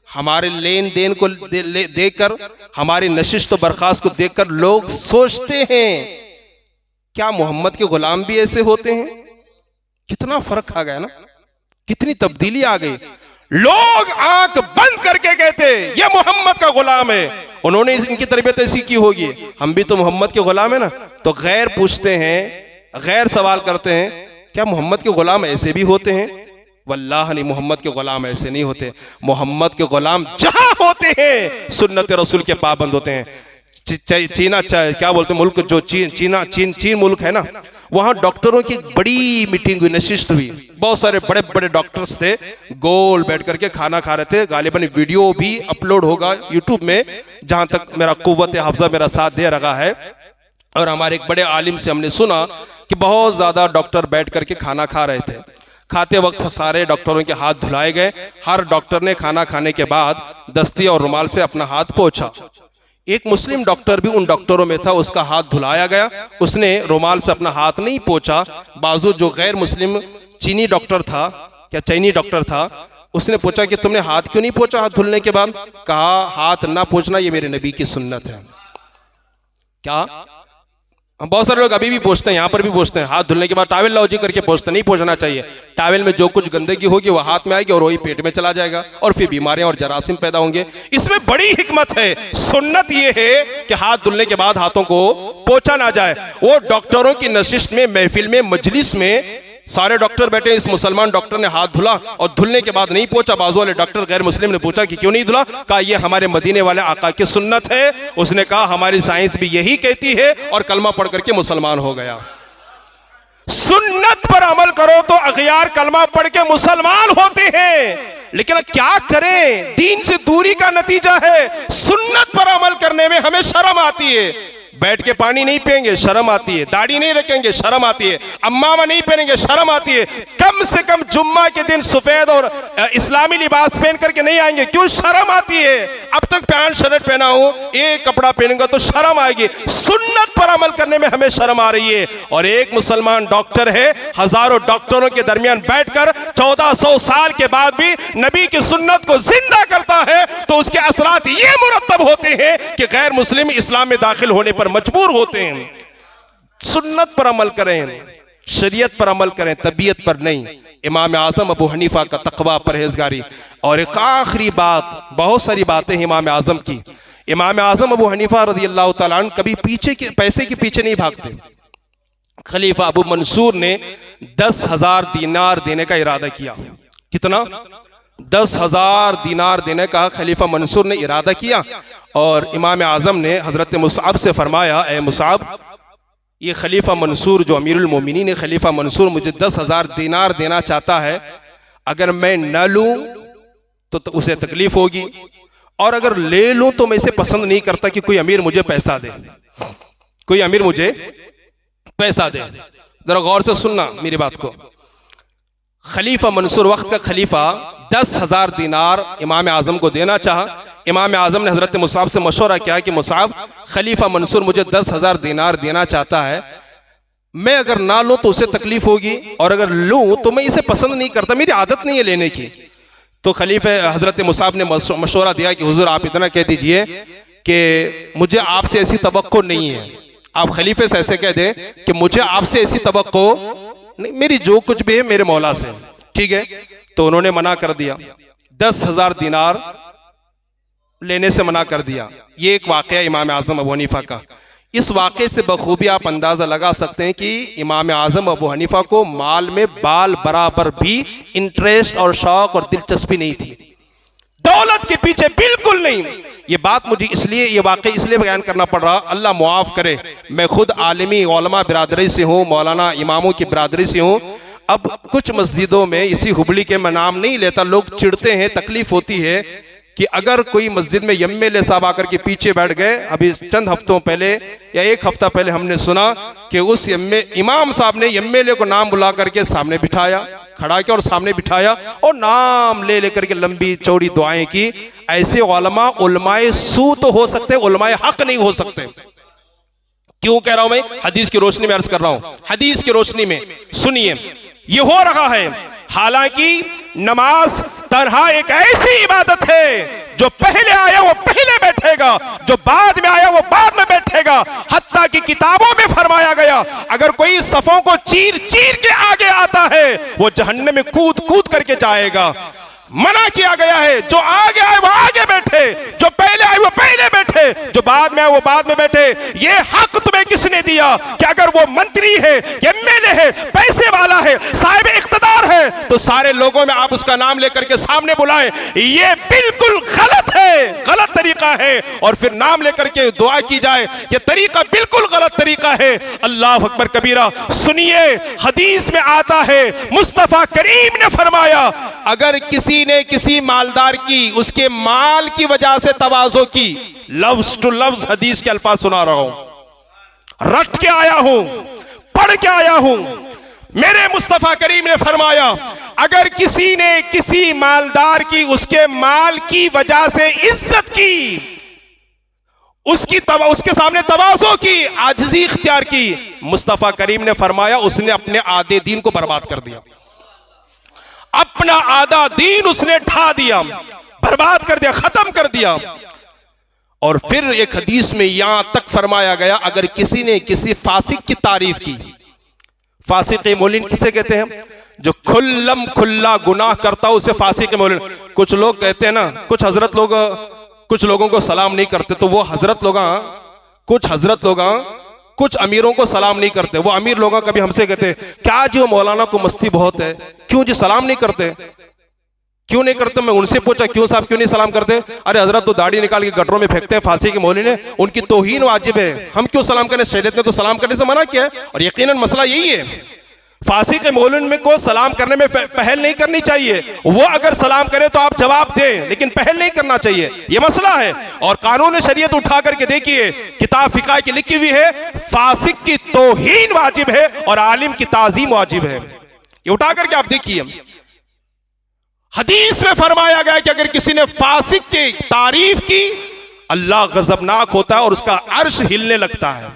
हमारे लेन देन को देखकर, हमारी नशिश तो बर्खास्त को देखकर लोग सोचते हैं क्या मोहम्मद के गुलाम भी ऐसे होते हैं? कितना फर्क आ गया ना, कितनी तब्दीली आ गई। लोग आंख बंद करके कहते ये मोहम्मद का गुलाम है, उन्होंने इनकी तरबियत ऐसी की होगी, हम भी तो मोहम्मद के गुलाम है ना। तो गैर पूछते हैं, गैर सवाल करते हैं क्या मोहम्मद के गुलाम ऐसे भी होते हैं? वल्लाह नहीं, मोहम्मद के गुलाम ऐसे नहीं होते। मोहम्मद के गुलाम जहां होते हैं सुन्नत रसूल के पाबंद होते हैं। चीना क्या बोलते हैं मुल्क, जो चीन मुल्क है ना, वहां डॉक्टरों की बड़ी मीटिंग हुई, नशिस्त हुई। बहुत सारे बड़े बड़े डॉक्टर्स थे, गोल बैठ करके खाना खा रहे थे। गालिबन वीडियो भी अपलोड होगा यूट्यूब में, जहां तक मेरा कुव्वत हाफ़िज़ा मेरा साथ दे रहा है। और हमारे एक बड़े आलिम से हमने सुना कि बहुत ज्यादा डॉक्टर बैठ करके खाना खा रहे थे। खाते वक्त सारे डॉक्टरों के हाथ धुलाए गए। हर डॉक्टर ने खाना खाने के बाद दस्ती और रुमाल से अपना हाथ पोंछा। एक मुस्लिम डॉक्टर भी उन डॉक्टरों में था, उसका हाथ धुलाया गया, उसने रुमाल से अपना हाथ नहीं पोंछा। बाजू जो गैर मुस्लिम चीनी डॉक्टर था, क्या चाइनी डॉक्टर था, उसने पूछा कि तुमने हाथ क्यों नहीं पोंछा हाथ धुलने के बाद? कहा हाथ ना पोंछना ये मेरे नबी की सुन्नत है। क्या बहुत सारे लोग अभी भी पूछते हैं, यहाँ पर भी पूछते हैं, हाथ धुलने के बाद टावल लाओ जी करके पूछते हैं। नहीं पूछना चाहिए। टावल में जो कुछ गंदगी होगी वो हाथ में आएगी और वही पेट में चला जाएगा और फिर बीमारियां और जरासीम पैदा होंगे। इसमें बड़ी हिकमत है। सुन्नत ये है कि हाथ धुलने के बाद हाथों को पोंछा ना जाए। वो डॉक्टरों की नशिश में, महफिल में, मजलिस में सारे डॉक्टर बैठे, इस मुसलमान डॉक्टर ने हाथ धुला और धुलने के बाद नहीं पोंछा। बाजू वाले डॉक्टर गैर मुस्लिम ने पूछा कि क्यों नहीं धुला? कहा ये हमारे मदीने वाले आका की सुन्नत है। उसने कहा हमारी साइंस भी यही कहती है, और कलमा पढ़ करके मुसलमान हो गया। सुन्नत पर अमल करो तो अगयार कलमा पढ़ के मुसलमान होते हैं। लेकिन क्या करें, दीन से दूरी का नतीजा है। सुन्नत पर अमल करने में हमें शर्म आती है। बैठ के पानी नहीं पिएंगे, शर्म आती है। दाढ़ी नहीं रखेंगे, शर्म आती है। अम्मामा नहीं पहनेंगे, शर्म आती है। कम से कम जुम्मा के दिन सफेद और इस्लामी लिबास पहन करके नहीं आएंगे, क्यों? शर्म आती है। अब तक पैंट शर्ट पहना हूं, एक कपड़ा पहनूंगा तो शर्म आएगी। सुन्नत पर अमल करने में हमें शर्म आ रही है। और एक मुसलमान डॉक्टर है, हजारों डॉक्टरों के दरमियान बैठकर 1400 साल के बाद भी नबी की सुन्नत को जिंदा करता है, तो उसके असरात ये मुरतब होते हैं कि गैर मुस्लिम इस्लाम में दाखिल होने पर मजबूर होते हैं। सुन्नत पर अमल करें, शरीयत पर अमल करें, तबीयत पर नहीं। इमाम आजम अबू हनीफा का तकवा, परहेजगारी। और एक आखिरी बात, बहुत सारी बातें हैं इमाम आजम की। इमाम आजम अबू हनीफा रज़ियल्लाहु ताला अन्हु कभी पीछे के पैसे के पीछे नहीं भागते। खलीफा अबू मंसूर ने 10,000 दीनार देने का इरादा किया। कितना? 10,000 दीनार देने का खलीफा मंसूर ने इरादा किया। और इमाम आजम ने हजरत मुसअब से फरमाया, ए मुसअब, ये खलीफा मंसूर जो अमीरुल मोमिनीन है, खलीफा मंसूर मुझे 10,000 दीनार देना चाहता है। अगर मैं न लूं तो उसे तकलीफ होगी, और अगर ले लूं तो मैं इसे पसंद नहीं करता कि कोई अमीर मुझे पैसा दे, कोई अमीर मुझे पैसा दे। जरा गौर से सुनना मेरी बात को। खलीफा मंसूर, वक्त का खलीफा, 10,000 दीनार इमाम आजम को देना चाहा। इमाम आजम ने हजरत मुसअब से मशवरा किया कि मुसअब, खलीफा मंसूर मुझे 10,000 दीनार देना चाहता है। मैं अगर ना लूं तो उसे तकलीफ होगी, और अगर लूं तो मैं इसे पसंद नहीं करता, मेरी आदत नहीं है लेने की। तो खलीफा हजरत मुसअब ने मशवरा दिया कि हुजूर, आप इतना कह दीजिए कि मुझे आपसे ऐसी तवक्को नहीं है। आप खलीफे से ऐसे कह दें कि मुझे आपसे ऐसी तवक्को नहीं, मेरी जो कुछ भी है मेरे मौला से, ठीक है? तो उन्होंने मना कर दिया, 10,000 दीनार लेने से मना कर दिया। ये एक वाक़या इमाम आज़म अबू हनीफा का। इस वाक़े से बखूबी आप अंदाज़ा लगा सकते हैं कि इमाम आज़म अबू हनीफा को माल में बाल बराबर भी इंटरेस्ट और शौक और दिलचस्पी नहीं थी, दौलत के पीछे बिल्कुल नहीं। ये बात मुझे इसलिए, ये वाक़ई इसलिए बयान करना पड़ रहा, अल्लाह मुआफ़ करे, मैं खुद आलिमी उलमा बिरादरी से हूँ, मौलाना इमामों की बिरादरी से हूँ। अब कुछ मस्जिदों में, इसी हुबली के मैं नाम नहीं लेता, लोग चिढ़ते हैं, तकलीफ होती है कि अगर कोई मस्जिद में एमएलए साहब आकर के पीछे बैठ गए। अभी चंद हफ्तों पहले या एक हफ्ता पहले हमने सुना कि उस इमाम साहब ने एमएलए को नाम बुला करके सामने बिठाया, खड़ा किया और सामने बिठाया, और नाम ले लेकर के लंबी चौड़ी दुआएं की। ऐसे उलमा उलमाए सू तो हो सकते, उलमाए हक नहीं हो सकते। क्यों कह रहा हूं मैं? हदीस की रोशनी में अर्ज कर रहा हूं। हदीस की रोशनी में सुनिए, ये हो रहा है। हालांकि नमाज तन्हा एक ऐसी इबादत है, जो पहले आया वो पहले बैठेगा, जो बाद में आया वो बाद में बैठेगा। हत्ता कि किताबों में फरमाया गया, अगर कोई सफों को चीर चीर के आगे आता है, वो जहन्नम में कूद कूद करके जाएगा। मना किया गया है, जो आगे आए वो आगे बैठे, जो पहले आए वो पहले बैठे, जो बाद में आए वो बाद में बैठे। ये हक तुम्हें किसने दिया कि अगर वो मंत्री है, एमएलए है, पैसे वाला है, साहिब इख्तिदार है, तो सारे लोगों में आप उसका नाम लेकर के सामने बुलाएं? ये बिल्कुल गलत है, गलत तरीका है। और फिर नाम लेकर के दुआ की जाए, ये तरीका बिल्कुल गलत तरीका है। अल्लाह अकबर कबीरा। सुनिए, हदीस में आता है, मुस्तफा करीम ने फरमाया, अगर किसी ने किसी मालदार की उसके माल की वजह से तवाज़ो की, लफ्ज टू लफ्ज हदीस के अल्फाज सुना रहा हूं, रट के आया हूं, पढ़ के आया हूं। मेरे मुस्तफा करीम ने फरमाया, अगर किसी ने किसी मालदार की उसके माल की वजह से इज्जत की, उसके सामने तवाज़ो की, आजिज़ी इख्तियार की, मुस्तफा करीम ने फरमाया उसने अपने आधे दीन को बर्बाद कर दिया। अपना आधा दीन उसने ढा दिया, बर्बाद कर दिया, खत्म कर दिया। और फिर एक हदीस में यहां तक फरमाया गया, अगर किसी ने किसी फासिक की तारीफ की, फासिक मोलिन किसे कहते हैं? जो खुल्लम खुल्ला गुनाह करता हो उसे फासिक मोलिन। कुछ लोग कहते हैं ना, कुछ हजरत लोग कुछ लोगों को सलाम नहीं करते, तो वो हजरत लोग, कुछ हजरत लोग कुछ अमीरों को सलाम नहीं करते। वो अमीर लोग कभी हमसे कहते, क्या जी वो मौलाना को मस्ती बहुत है, क्यों जी सलाम नहीं करते? क्यों नहीं करते? मैं उनसे पूछा, क्यों साहब क्यों नहीं सलाम करते? अरे हजरत तो दाढ़ी निकाल के गटरों में फेंकते हैं, फांसी के मौलवी ने, उनकी तौहीन वाजिब है, हम क्यों सलाम करें? शरीयत ने तो सलाम करने से मना किया है। और यकीनन मसला यही है, फासिक के मौलवी में को सलाम करने में पहल नहीं करनी चाहिए। वो अगर सलाम करे तो आप जवाब दें, लेकिन पहल नहीं करना चाहिए, ये मसला है। और कानून शरीयत उठा करके देखिए, किताब फिक़ह की लिखी हुई है, फासिक की तौहीन वाजिब है और आलिम की ताज़ीम वाजिब है। ये उठा करके आप देखिए, हदीस में फरमाया गया कि अगर किसी ने फासिक की तारीफ की, अल्लाह गजबनाक होता है और उसका अर्श हिलने लगता है,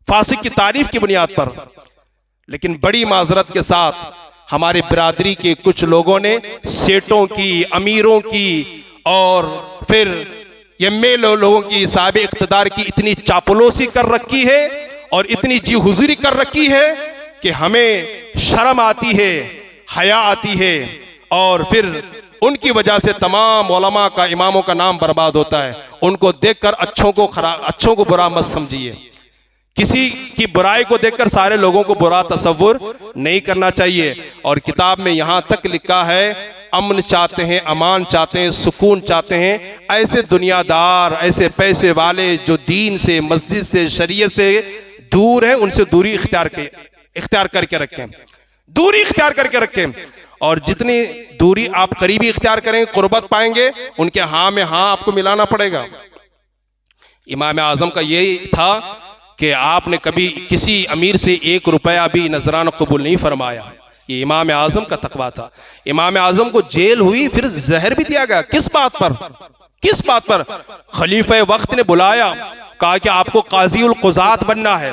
फासिक की तारीफ की बुनियाद पर। लेकिन बड़ी माजरत के साथ हमारे बिरादरी के कुछ लोगों ने सेठों की, अमीरों की और फिर एमएलए लोगों की, साहिब इख्तिदार की इतनी चापलूसी कर रखी है और इतनी जी हुजूरी कर रखी है कि हमें शर्म आती है, हया आती है, और फिर उनकी वजह से तमाम उलमा का, इमामों का नाम बर्बाद होता है। उनको देखकर अच्छों को बुरा मत समझिए। किसी की बुराई को देखकर सारे लोगों को बुरा तसव्वुर नहीं करना चाहिए। और किताब में यहां तक लिखा है, अमन चाहते हैं, अमान चाहते हैं, सुकून चाहते हैं, ऐसे दुनियादार, ऐसे पैसे वाले जो दीन से, मस्जिद से, शरीयत से दूर हैं, उनसे दूरी इख्तियार करके रखें, दूरी इख्तियार करके रखें। और जितनी दूरी आप करीबी इख्तियार करें, कुर्बत पाएंगे, उनके हाँ में हाँ आपको मिलाना पड़ेगा। इमाम आजम का यही था कि आपने कभी किसी अमीर से 1 रुपया भी नजराना कबूल नहीं फरमाया। ये इमाम आजम का तकवा था। इमाम आजम को जेल हुई, फिर जहर भी दिया गया। किस बात पर? किस बात पर? खलीफा वक्त ने बुलाया, कहा कि आपको काजी उल कुज़ात बनना है।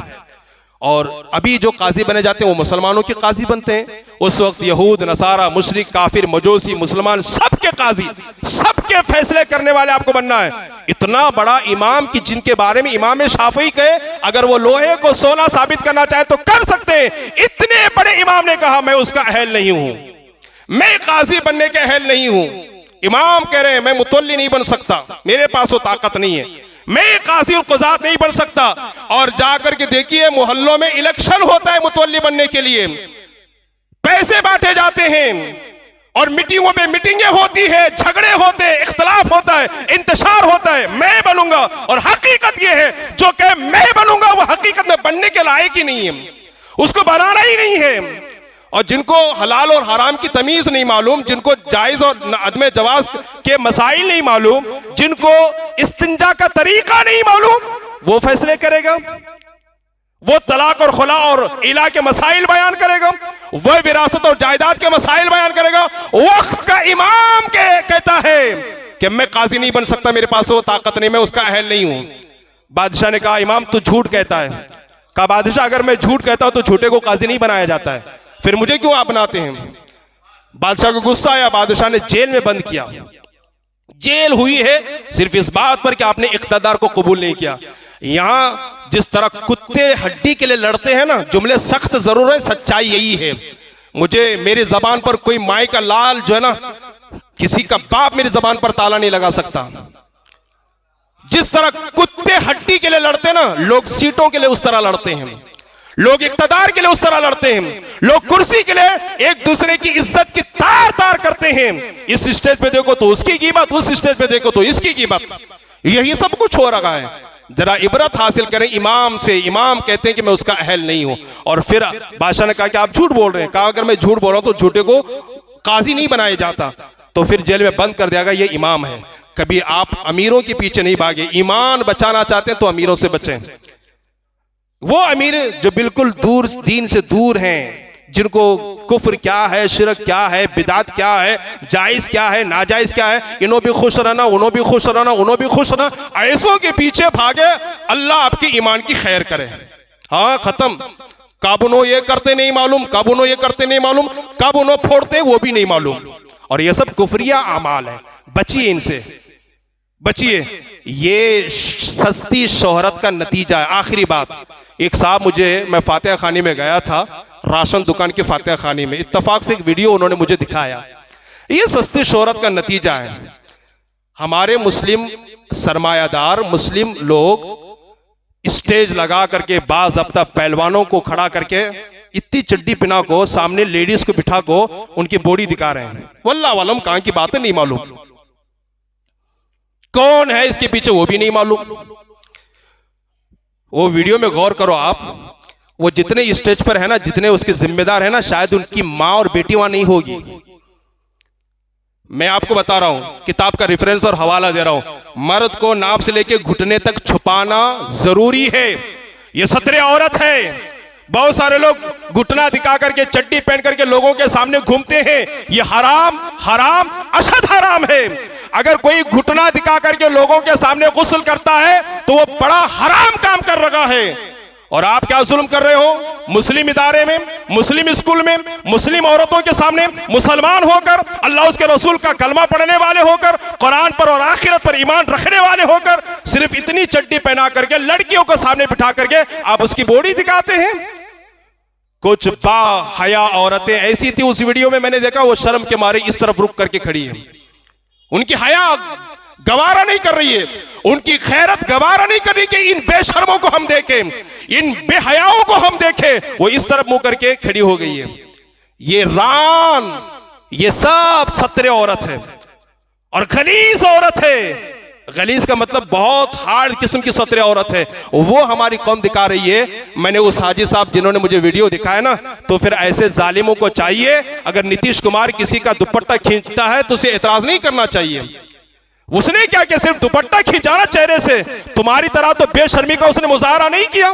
और अभी जो काजी बने जाते हैं वो मुसलमानों के काजी बनते हैं। उस वक्त यहूद, नसारा, मुशरिक, काफिर, मजूसी, मुसलमान, सबके काजी, सबके फैसले करने वाले आपको बनना है। इतना बड़ा इमाम कि जिनके बारे में इमाम शाफई कहे अगर वो लोहे को सोना साबित करना चाहे तो कर सकते हैं। इतने बड़े इमाम ने कहा मैं उसका अहल नहीं हूं, मैं काजी बनने के अहल नहीं हूं। इमाम कह रहे हैं मैं मुतल्ली नहीं बन सकता, मेरे पास वो ताकत नहीं है, मैं काजी उल कुज़ात नहीं बन सकता। और जाकर के देखिए, मोहल्लों में इलेक्शन होता है मुतवल्ली बनने के लिए, पैसे बांटे जाते हैं और मीटिंगों में मीटिंगें होती है, झगड़े होते हैं, इख्तलाफ होता है, इंतशार होता है, मैं बनूंगा। और हकीकत यह है, जो कहे मैं बनूंगा वो हकीकत में बनने के लायक ही नहीं है, उसको बनाना ही नहीं है। और जिनको हलाल और हराम की तमीज नहीं मालूम, जिनको जायज और अदम जवाज के मसाइल नहीं मालूम, जिनको इस्तिंजा का तरीका नहीं मालूम, वो फैसले करेगा, वो तलाक और खुला और इला के मसाइल बयान करेगा, वह विरासत और जायदाद के मसाइल बयान करेगा। वक्त का इमाम कहता है कि मैं काजी नहीं बन सकता, मेरे पास वो ताकत नहीं, मैं उसका अहल नहीं हूं। बादशाह ने कहा इमाम तू झूठ कहता है। कहा बादशाह अगर मैं झूठ कहता हूं तो झूठे को काजी नहीं बनाया जाता है, फिर मुझे क्यों आप बनाते हैं? बादशाह को गुस्सा आया, बादशाह ने जेल में बंद किया। जेल हुई है सिर्फ इस बात पर कि आपने इख्तियार को कबूल नहीं किया। यहां जिस तरह कुत्ते हड्डी के लिए लड़ते हैं ना, जुमले सख्त जरूर है, सच्चाई यही है। मुझे मेरी जबान पर कोई माई का लाल जो है ना, किसी का बाप मेरी जबान पर ताला नहीं लगा सकता। जिस तरह कुत्ते हड्डी के लिए लड़ते हैं ना, लोग सीटों के लिए उस तरह लड़ते हैं, लोग इख्तियार के लिए उस तरह लड़ते हैं, लोग कुर्सी के लिए एक दूसरे की इज्जत की तार तार करते हैं। इस स्टेज पे देखो तो उसकी कीमत, उस स्टेज पे देखो तो इसकी कीमत, यही सब कुछ हो रहा है। जरा इबरत हासिल करें इमाम से। इमाम कहते हैं कि मैं उसका अहल नहीं हूं। और फिर बादशाह ने कहा कि आप झूठ बोल रहे हैं। कहा अगर मैं झूठ बोल रहा हूं तो झूठे को काजी नहीं बनाया जाता, तो फिर जेल में बंद कर दिया गया। ये इमाम है। कभी आप अमीरों के पीछे नहीं भागे, ईमान बचाना चाहते हैं तो अमीरों से बचें। वो अमीर जो बिल्कुल दूर, दीन से दूर हैं, जिनको कुफ्र क्या है, शिरक क्या है, बिदात क्या है, जायज क्या है, नाजायज क्या है, इन्हों भी खुश रहना, उन्हों भी खुश रहना, उन्हों भी खुश रहना, ऐसों के पीछे भागे। अल्लाह आपकी ईमान की खैर करे। हाँ खत्म। कब उन्हों ये करते नहीं मालूम, कब उन्हों ये करते नहीं मालूम, कब उन्हों फोड़ते वो भी नहीं मालूम। और ये सब कुफरिया आमाल है, बचिए इनसे, बचिए। ये सस्ती शोहरत का नतीजा है। आखिरी बात, एक साहब मैं फातिहा खानी में गया था, राशन दुकान के फातिहा खानी में, इत्तफाक से एक वीडियो उन्होंने मुझे दिखाया। ये सस्ती शोहरत का नतीजा है। हमारे मुस्लिम सरमायादार मुस्लिम लोग स्टेज लगा करके बाज़ाब्ता पहलवानों को खड़ा करके इतनी चड्डी पिना को सामने लेडीज को बिठा को उनकी बॉडी दिखा रहे हैं। वल्लाह वालम कहां की बातें नहीं मालूम, कौन है इसके पीछे वो भी नहीं मालूम। वो वीडियो में गौर करो आप, वो जितने स्टेज पर है ना, जितने उसके जिम्मेदार है ना, शायद उनकी माँ और बेटी वहां नहीं होगी। मैं आपको बता रहा हूं, किताब का रेफरेंस और हवाला दे रहा हूं। मर्द को नाभ से लेकर घुटने तक छुपाना जरूरी है। ये सत्रे औरत है। बहुत सारे लोग घुटना दिखा करके, चड्डी पहन करके लोगों के सामने घूमते हैं। ये हराम, हराम, अशद हराम है। अगर कोई घुटना दिखा करके लोगों के सामने गुस्ल करता है तो वो बड़ा हराम काम कर रहा है। और आप क्या जुल्म कर रहे हो? मुस्लिम इदारे में, मुस्लिम स्कूल में, मुस्लिम औरतों के सामने, मुसलमान होकर, अल्लाह उसके रसूल का कलमा पढ़ने वाले होकर, कुरान पर और आखिरत पर ईमान रखने वाले होकर, सिर्फ इतनी चड्डी पहना करके लड़कियों को सामने बिठा करके आप उसकी बॉडी दिखाते हैं। कुछ बाहया औरतें ऐसी थी उस वीडियो में, मैंने देखा वो शर्म के मारे इस तरफ रुक करके खड़ी है। उनकी हया गवारा नहीं कर रही है, उनकी खैरत गवारा नहीं कर रही कि इन बेशर्मों को हम देखें, इन बेहयाओं को हम देखें। वो इस तरफ मुंह करके खड़ी हो गई है। ये रान, ये सब सत्रे औरत है और गलीज औरत है। गलीज का मतलब बहुत हार्ड किस्म की सत्रे औरत है। वो हमारी कौम दिखा रही है। मैंने उस हाजी साहब जिन्होंने मुझे वीडियो दिखाया ना, तो फिर ऐसे जालिमों को चाहिए, अगर नीतीश कुमार किसी का दुपट्टा खींचता है तो उसे एतराज नहीं करना चाहिए। उसने क्या किया? सिर्फ दुपट्टा खींचाना चेहरे से। तुम्हारी तरह तो बेशर्मी का उसने मुजाहरा नहीं किया,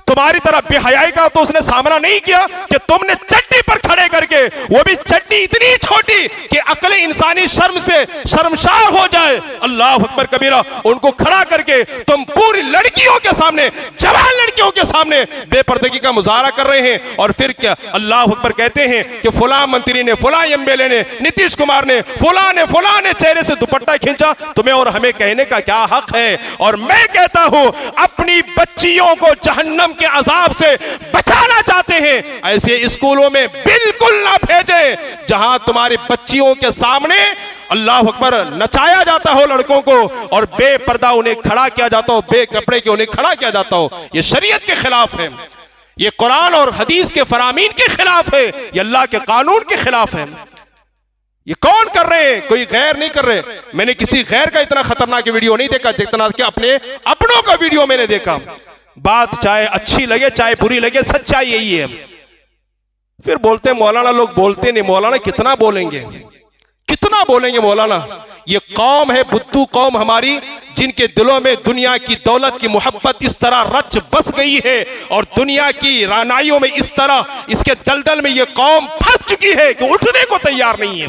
तुम्हारी तरह बेहयाई का तो उसने सामना नहीं किया कि तुमने चड्डी पर खड़े करके, वो भी चड्डी इतनी छोटी कि अक्ल इंसानी शर्म से शर्मसार हो जाए। अल्लाह अकबर कबीरा। उनको खड़ा करके तुम पूरी लड़कियों के सामने, जवान लड़कियों के सामने बेपर्दगी का मुजाहरा कर रहे हैं। और फिर क्या अल्लाह अकबर कहते हैं कि फलां मंत्री ने, फलां एमएलए ने, नीतीश कुमार ने, फलां ने चेहरे से दुपट्टा खींचा। तुम्हें और हमें कहने का क्या हक है? और मैं कहता हूं, अपनी बच्चियों को जहन्नम के अजाब से बचाना चाहते हैं, ऐसे स्कूलों में बिल्कुल ना भेजें जहां तुम्हारी बच्चियों के सामने अल्लाह अकबर नचाया जाता हो लड़कों को, और बेपर्दा उन्हें खड़ा किया जाता हो, बेकपड़े के उन्हें खड़ा किया जाता हो। यह शरीयत के खिलाफ है, यह कुरान और हदीस के फरामीन के खिलाफ है, यह अल्लाह के कानून के खिलाफ है। ये कौन कर रहे हैं? कोई गैर नहीं कर रहे। मैंने किसी गैर का इतना खतरनाक वीडियो नहीं देखा जितना कि अपनों का वीडियो मैंने देखा। बात चाहे अच्छी लगे चाहे बुरी लगे, सच्चाई यही है। फिर बोलते मौलाना, लोग बोलते नहीं। मौलाना कितना बोलेंगे, कितना बोलेंगे मौलाना? ये कौम है, बुद्धू कौम हमारी, जिनके दिलों में दुनिया की दौलत की मोहब्बत इस तरह रच बस गई है और दुनिया की रानाइयों में इस तरह, इसके दलदल में ये कौम फंस चुकी है कि उठने को तैयार नहीं है,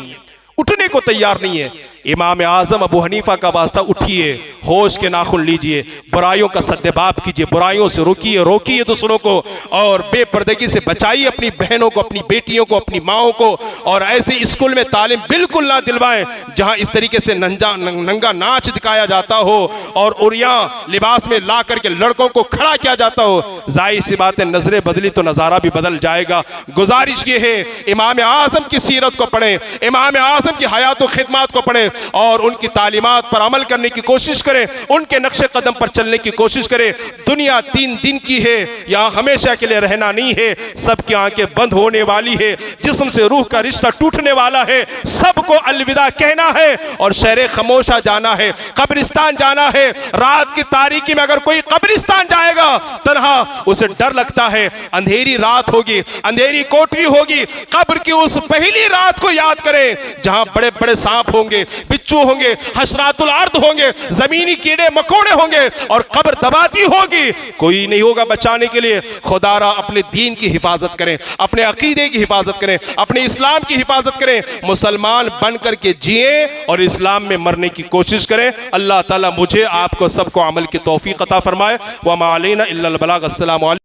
उठने को तैयार नहीं है। इमाम आजम अबू हनीफा का वास्ता, उठिए, होश के नाखुन लीजिए, बुराइयों का सद्देबाब कीजिए, बुराइयों से रोकिए दूसरों को, और बेपर्दगी से बचाइए अपनी बहनों को, अपनी बेटियों को, अपनी माओं को। और ऐसे स्कूल में तालीम बिल्कुल ना दिलवाएं जहां इस तरीके से नंगा नाच दिखाया जाता हो और उरिया लिबास में ला करके लड़कों को खड़ा किया जाता हो। जाहिर सी बात है, नजरें बदली तो नजारा भी बदल जाएगा। गुजारिश ये है, इमाम आजम की सीरत को पढ़ें, इमाम आजम की हयात व खिदमत को पढ़ें और उनकी तालीमात पर अमल करने की कोशिश करें, उनके नक्शे कदम पर चलने की कोशिश करें। दुनिया 3 दिन की है, यहाँ हमेशा के लिए रहना नहीं है। सबकी आंखें बंद होने वाली है, जिस्म से रूह का रिश्ता टूटने वाला है, सबको अलविदा कहना है और शहर खामोशा जाना है, कब्रिस्तान जाना है। रात की तारीकी में अगर कोई कब्रिस्तान जाएगा तन्हा, उसे डर लगता है। अंधेरी रात होगी, अंधेरी कोठरी होगी, कब्र की उस पहली रात को याद करें जहां बड़े बड़े सांप होंगे, बिच्छू होंगे, हशरातुल अर्द होंगे, जमीनी कीड़े मकोड़े होंगे और कब्र दबाती होगी, कोई नहीं होगा बचाने के लिए। खुदारा अपने दीन की हिफाजत करें, अपने अकीदे की हिफाजत करें, अपने इस्लाम की हिफाजत करें, मुसलमान बन करके जिए और इस्लाम में मरने की कोशिश करें। अल्लाह ताला मुझे, आपको, सबको अमल की तौफीक अता फरमाए। व मा अलैना इल्लल बलाग। अस्सलामु अलैकुम।